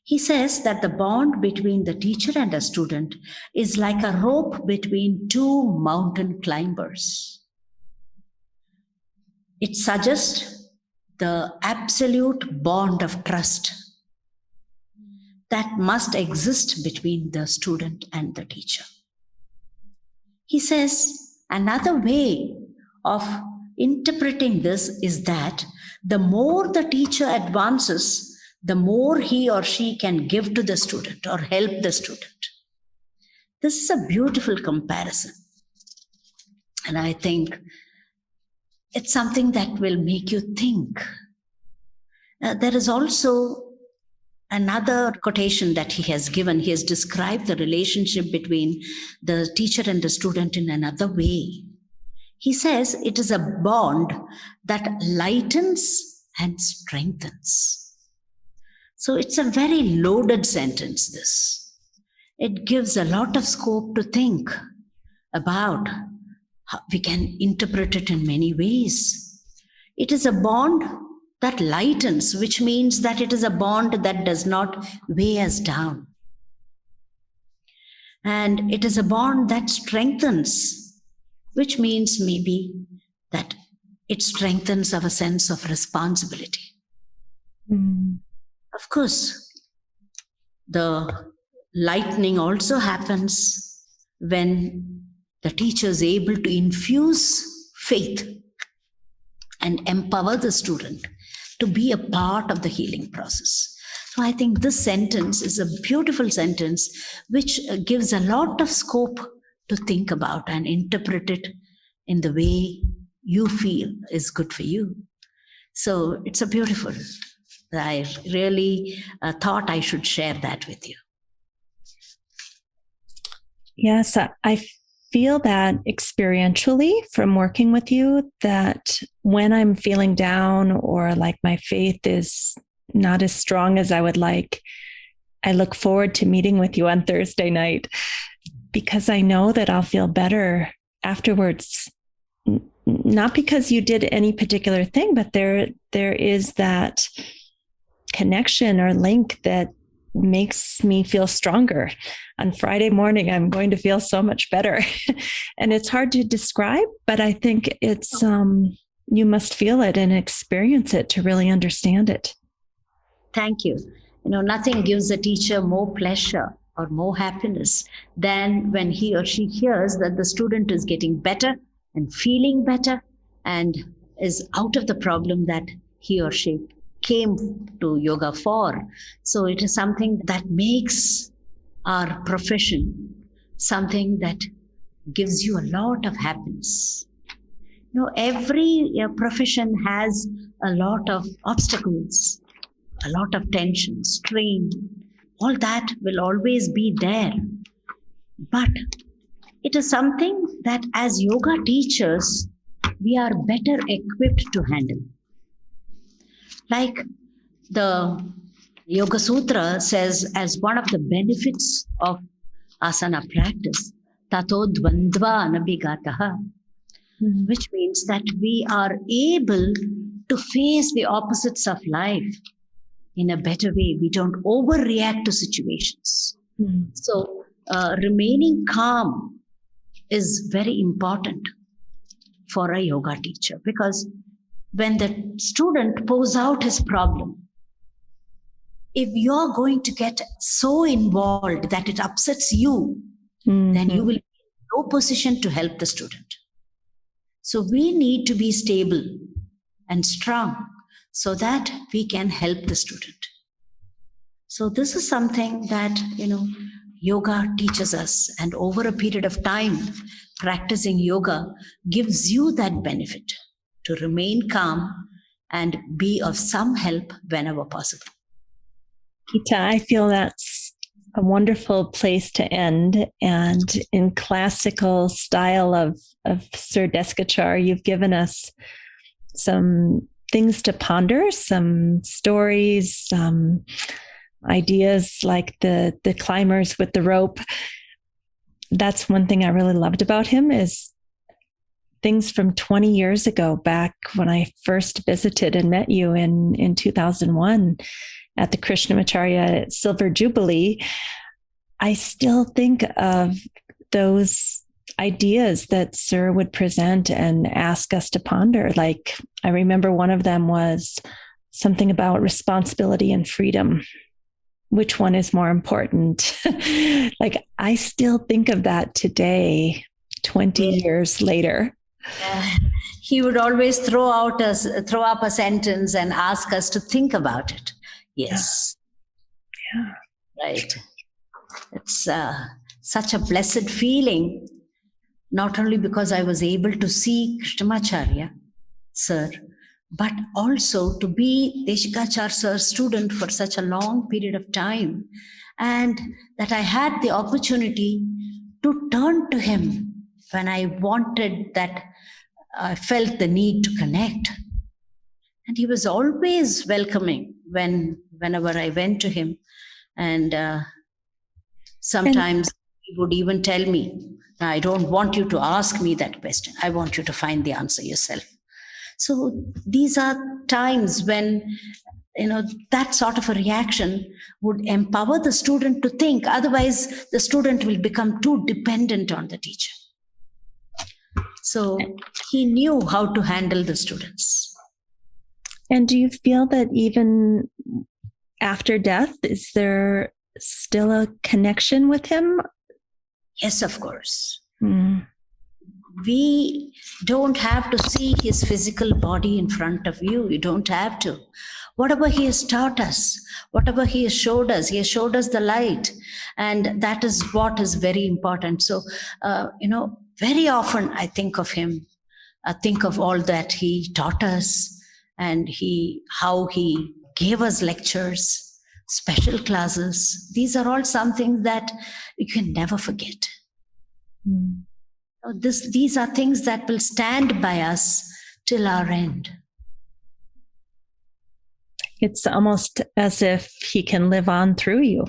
He says that the bond between the teacher and a student is like a rope between two mountain climbers. It suggests the absolute bond of trust that must exist between the student and the teacher. He says another way of interpreting this is that the more the teacher advances, the more he or she can give to the student or help the student. This is a beautiful comparison. And I think it's something that will make you think. There is also another quotation that he has given. He has described the relationship between the teacher and the student in another way. He says it is a bond that lightens and strengthens. So it's a very loaded sentence, this. It gives a lot of scope to think about. We can interpret it in many ways. It is a bond that lightens, which means that it is a bond that does not weigh us down. And it is a bond that strengthens, which means maybe that it strengthens our sense of responsibility. Of course, the lightening also happens when the teacher is able to infuse faith and empower the student to be a part of the healing process. So I think this sentence is a beautiful sentence which gives a lot of scope to think about and interpret it in the way you feel is good for you. So it's a beautiful. I really thought I should share that with you. Yes, I feel that experientially from working with you, that when I'm feeling down or like my faith is not as strong as I would like, I look forward to meeting with you on Thursday night because I know that I'll feel better afterwards. Not because you did any particular thing, but there is that connection or link that makes me feel stronger. On Friday morning, I'm going to feel so much better. And it's hard to describe, but I think it's, you must feel it and experience it to really understand it. Thank you. Nothing gives a teacher more pleasure or more happiness than when he or she hears that the student is getting better and feeling better and is out of the problem that he or she came to yoga for. So it is something that makes our profession something that gives you a lot of happiness. Every profession has a lot of obstacles, a lot of tension, strain. All that will always be there. But it is something that as yoga teachers, we are better equipped to handle. Like the Yoga Sutra says, as one of the benefits of asana practice, tato dvandva anabhigataha, which means that we are able to face the opposites of life in a better way. We don't overreact to situations. So remaining calm is very important for a yoga teacher, because when the student pours out his problem, if you're going to get so involved that it upsets you, then you will be in no position to help the student. So we need to be stable and strong so that we can help the student. So this is something that, yoga teaches us, and over a period of time, practicing yoga gives you that benefit to remain calm and be of some help whenever possible. Geetha, I feel that's a wonderful place to end. And in classical style of Sir Desikachar, you've given us some things to ponder, some stories, some ideas like the climbers with the rope. That's one thing I really loved about him, is things from 20 years ago, back when I first visited and met you in 2001 at the Krishnamacharya Silver Jubilee. I still think of those ideas that Sir would present and ask us to ponder. Like, I remember one of them was something about responsibility and freedom. Which one is more important? Like, I still think of that today, 20 years later. He would always throw up a sentence and ask us to think about it. Yes. Yeah. Right. It's such a blessed feeling, not only because I was able to see Krishnamacharya, Sir, but also to be Desikachar Sir's student for such a long period of time, and that I had the opportunity to turn to him when I wanted that, I felt the need to connect. And he was always welcoming whenever I went to him. And sometimes he would even tell me, I don't want you to ask me that question. I want you to find the answer yourself. So these are times when, that sort of a reaction would empower the student to think. Otherwise, the student will become too dependent on the teacher. So he knew how to handle the students. And do you feel that even after death, is there still a connection with him? Yes, of course. Mm. We don't have to see his physical body in front of you. You don't have to. Whatever he has taught us, whatever he has showed us the light. And that is what is very important. So, very often I think of him, I think of all that he taught us, and how he gave us lectures, special classes. These are all something that you can never forget. Mm. These are things that will stand by us till our end. It's almost as if he can live on through you.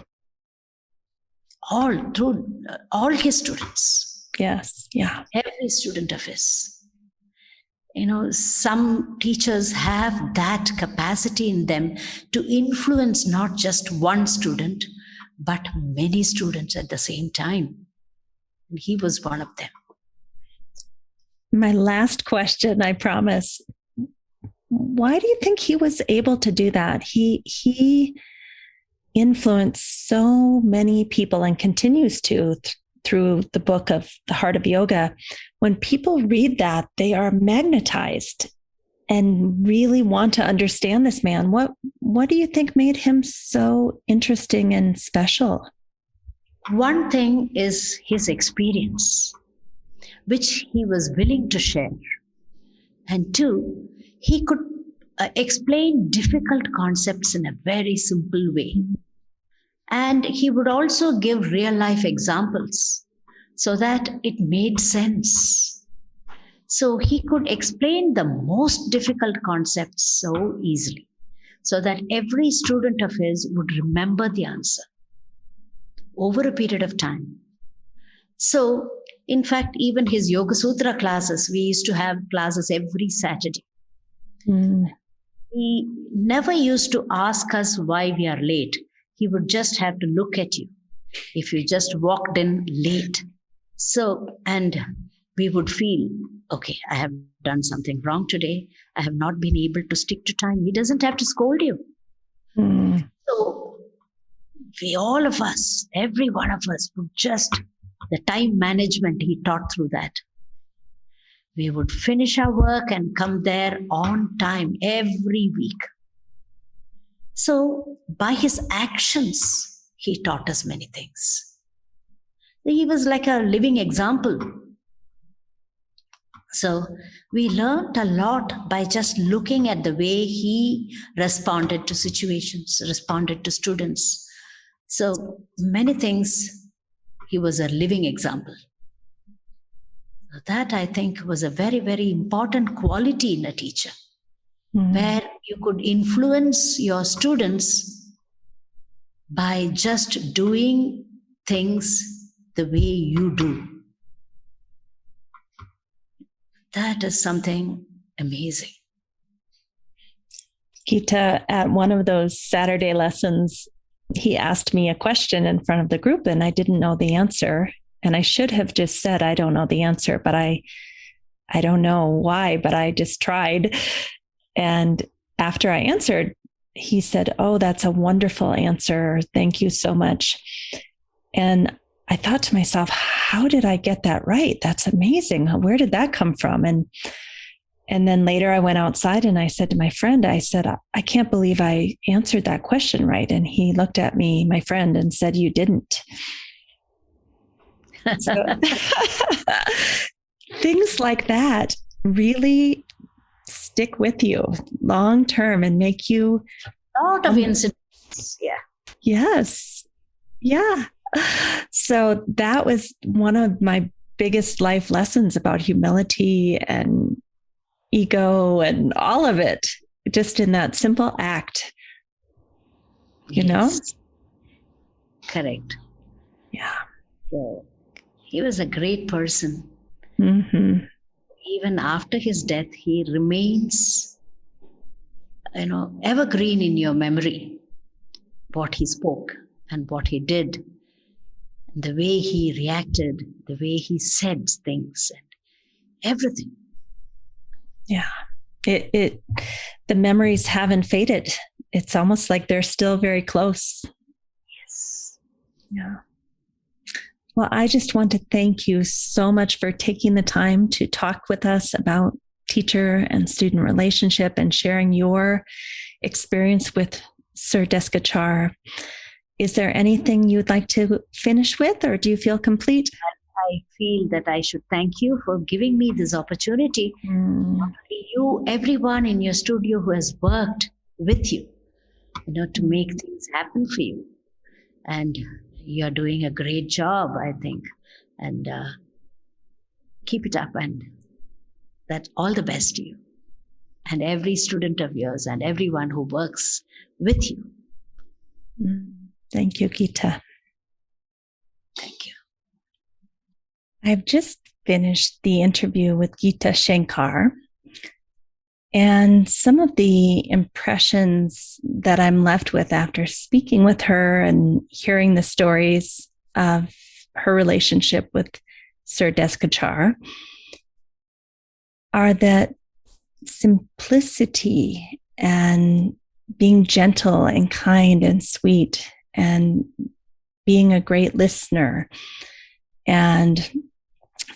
Through all his students. Yes, yeah. Every student of his. Some teachers have that capacity in them to influence not just one student, but many students at the same time. And he was one of them. My last question, I promise. Why do you think he was able to do that? He influenced so many people and continues to through the book of The Heart of Yoga. When people read that, they are magnetized and really want to understand this man. What do you think made him so interesting and special? One thing is his experience, which he was willing to share. And two, he could explain difficult concepts in a very simple way. And he would also give real life examples so that it made sense. So he could explain the most difficult concepts so easily, so that every student of his would remember the answer over a period of time. So, in fact, even his Yoga Sutra classes, we used to have classes every Saturday. Mm. He never used to ask us why we are late. He would just have to look at you if you just walked in late. So, and we would feel, okay, I have done something wrong today. I have not been able to stick to time. He doesn't have to scold you. Mm. So, all of us, every one of us would just, the time management he taught through that. We would finish our work and come there on time every week. So, by his actions, he taught us many things. He was like a living example. So, we learned a lot by just looking at the way he responded to situations, responded to students. So, many things, he was a living example. That, I think, was a very, very important quality in a teacher. Where you could influence your students by just doing things the way you do. That is something amazing. Geetha, at one of those Saturday lessons, he asked me a question in front of the group and I didn't know the answer. And I should have just said, I don't know the answer, but I don't know why, but I just tried. And after I answered, he said, oh, that's a wonderful answer. Thank you so much. And I thought to myself, how did I get that right? That's amazing. Where did that come from? And then later I went outside and I said to my friend, I said, I can't believe I answered that question right. And he looked at me, my friend, and said, you didn't. So, things like that really stick with you long term and make you a lot of incidents. Yeah. Yes. Yeah. So that was one of my biggest life lessons about humility and ego and all of it, just in that simple act, you know? Correct. Yeah. So he was a great person. Mm-hmm. Even after his death, he remains, evergreen in your memory. What he spoke and what he did, the way he reacted, the way he said things, and everything. Yeah. The memories haven't faded. It's almost like they're still very close. Yes. Yeah. Well, I just want to thank you so much for taking the time to talk with us about teacher and student relationship and sharing your experience with Sir Desikachar. Is there anything you'd like to finish with, or do you feel complete? I feel that I should thank you for giving me this opportunity. You, everyone in your studio who has worked with you, to make things happen for you. And you're doing a great job, I think. And keep it up, and that all the best to you and every student of yours and everyone who works with you. Thank you, Geetha. Thank you. I've just finished the interview with Geetha Shankar, and some of the impressions that I'm left with after speaking with her and hearing the stories of her relationship with Sir Desikachar are that simplicity and being gentle and kind and sweet and being a great listener and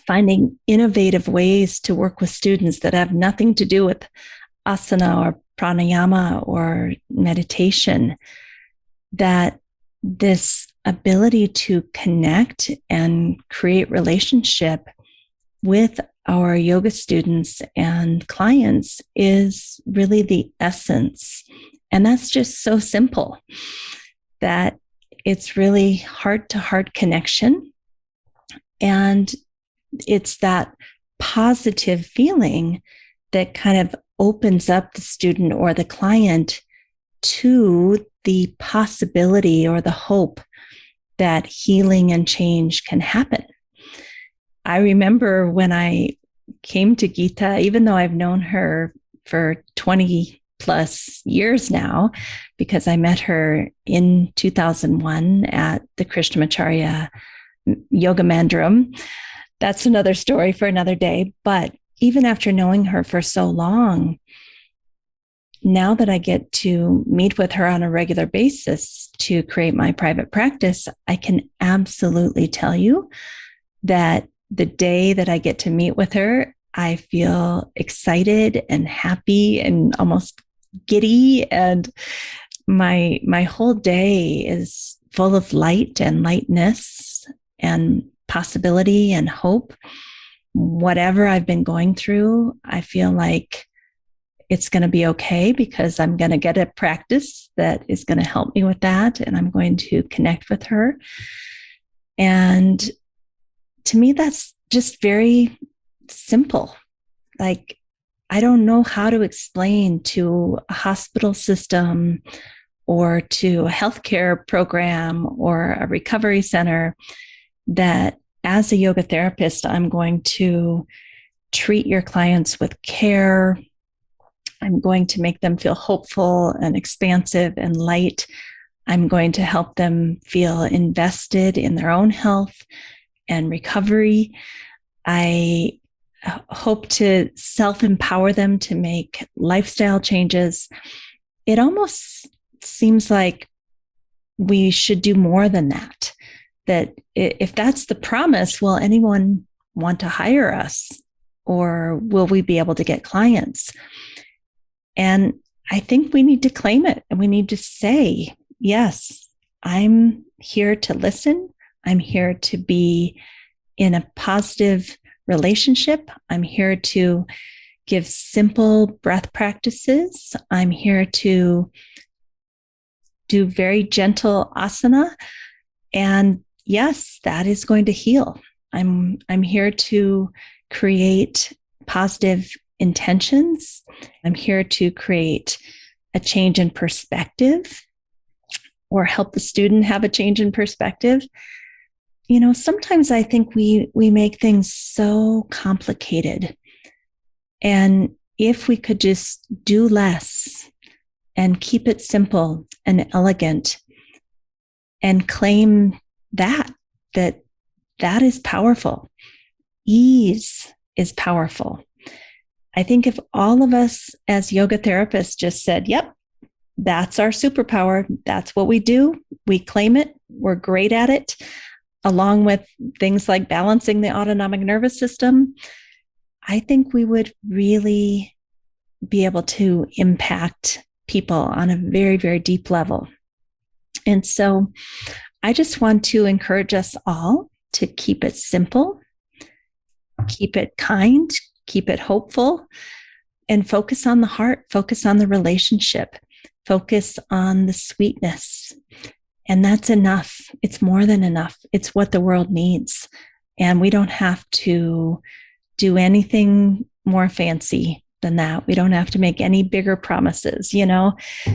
finding innovative ways to work with students that have nothing to do with asana or pranayama or meditation, that this ability to connect and create relationship with our yoga students and clients is really the essence. And that's just so simple that it's really heart-to-heart connection. And it's that positive feeling that kind of opens up the student or the client to the possibility or the hope that healing and change can happen. I remember when I came to Geetha, even though I've known her for 20 plus years now, because I met her in 2001 at the Krishnamacharya Yoga Mandiram. That's another story for another day. But even after knowing her for so long, now that I get to meet with her on a regular basis to create my private practice, I can absolutely tell you that the day that I get to meet with her, I feel excited and happy and almost giddy. And my whole day is full of light and lightness and possibility and hope. Whatever I've been going through, I feel like it's going to be okay because I'm going to get a practice that is going to help me with that. And I'm going to connect with her. And to me, that's just very simple. Like, I don't know how to explain to a hospital system or to a healthcare program or a recovery center that as a yoga therapist, I'm going to treat your clients with care. I'm going to make them feel hopeful and expansive and light. I'm going to help them feel invested in their own health and recovery. I hope to self-empower them to make lifestyle changes. It almost seems like we should do more than that. That if that's the promise, will anyone want to hire us? Or will we be able to get clients? And I think we need to claim it. And we need to say, yes, I'm here to listen. I'm here to be in a positive relationship. I'm here to give simple breath practices. I'm here to do very gentle asana. And yes, that is going to heal. I'm here to create positive intentions. I'm here to create a change in perspective or help the student have a change in perspective. Sometimes I think we make things so complicated. And if we could just do less and keep it simple and elegant and claim that is powerful. Ease is powerful. I think if all of us as yoga therapists just said, yep, that's our superpower. That's what we do. We claim it. We're great at it, along with things like balancing the autonomic nervous system, I think we would really be able to impact people on a very, very deep level. And so I just want to encourage us all to keep it simple, keep it kind, keep it hopeful, and focus on the heart, focus on the relationship, focus on the sweetness. And that's enough. It's more than enough. It's what the world needs. And we don't have to do anything more fancy than that. We don't have to make any bigger promises.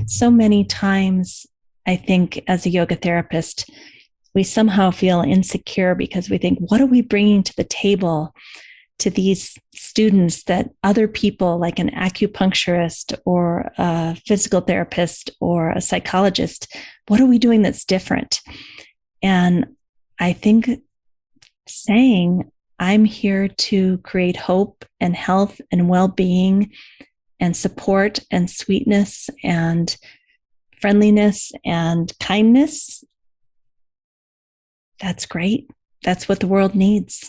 So many times I think as a yoga therapist, we somehow feel insecure because we think, what are we bringing to the table to these students that other people like an acupuncturist or a physical therapist or a psychologist, what are we doing that's different? And I think saying, I'm here to create hope and health and well-being and support and sweetness and friendliness and kindness, that's great. That's what the world needs.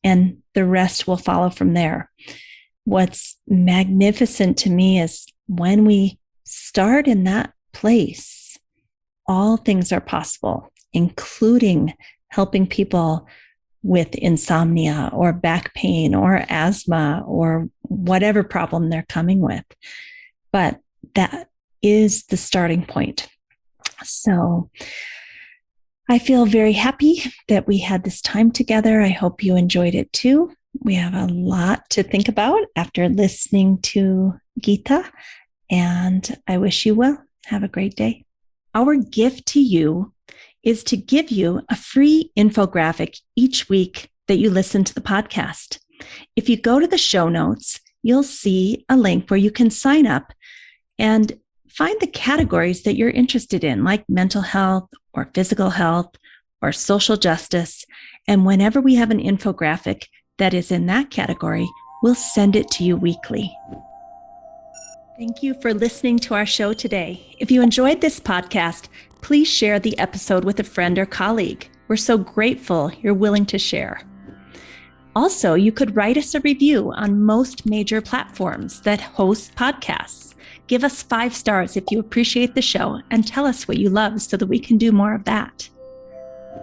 And the rest will follow from there. What's magnificent to me is when we start in that place, all things are possible, including helping people with insomnia or back pain or asthma or whatever problem they're coming with. But that is the starting point. So I feel very happy that we had this time together. I hope you enjoyed it too. We have a lot to think about after listening to Geetha, and I wish you well. Have a great day. Our gift to you is to give you a free infographic each week that you listen to the podcast. If you go to the show notes, you'll see a link where you can sign up and find the categories that you're interested in, like mental health or physical health or social justice. And whenever we have an infographic that is in that category, we'll send it to you weekly. Thank you for listening to our show today. If you enjoyed this podcast, please share the episode with a friend or colleague. We're so grateful you're willing to share. Also, you could write us a review on most major platforms that host podcasts. Give us 5 stars if you appreciate the show and tell us what you love so that we can do more of that.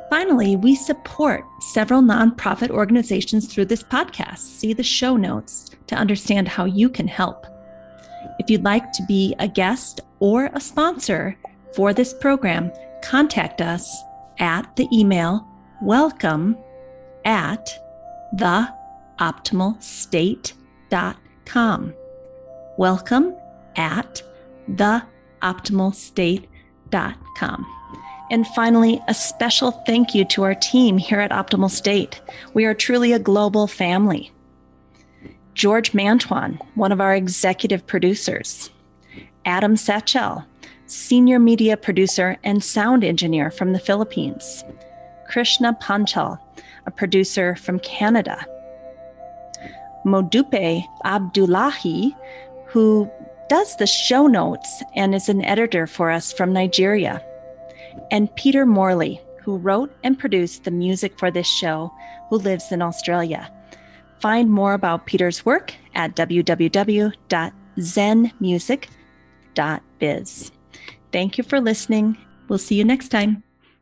Finally, we support several nonprofit organizations through this podcast. See the show notes to understand how you can help. If you'd like to be a guest or a sponsor for this program, contact us at the email welcome@theoptimalstate.com. welcome@theoptimalstate.com. And finally, a special thank you to our team here at Optimal State. We are truly a global family. George Mantuan, one of our executive producers. Adam Satchel, senior media producer and sound engineer from the Philippines. Krishna Panchal, a producer from Canada. Modupe Abdullahi, who does the show notes and is an editor for us from Nigeria. And Peter Morley, who wrote and produced the music for this show, who lives in Australia. Find more about Peter's work at www.zenmusic.biz. Thank you for listening. We'll see you next time.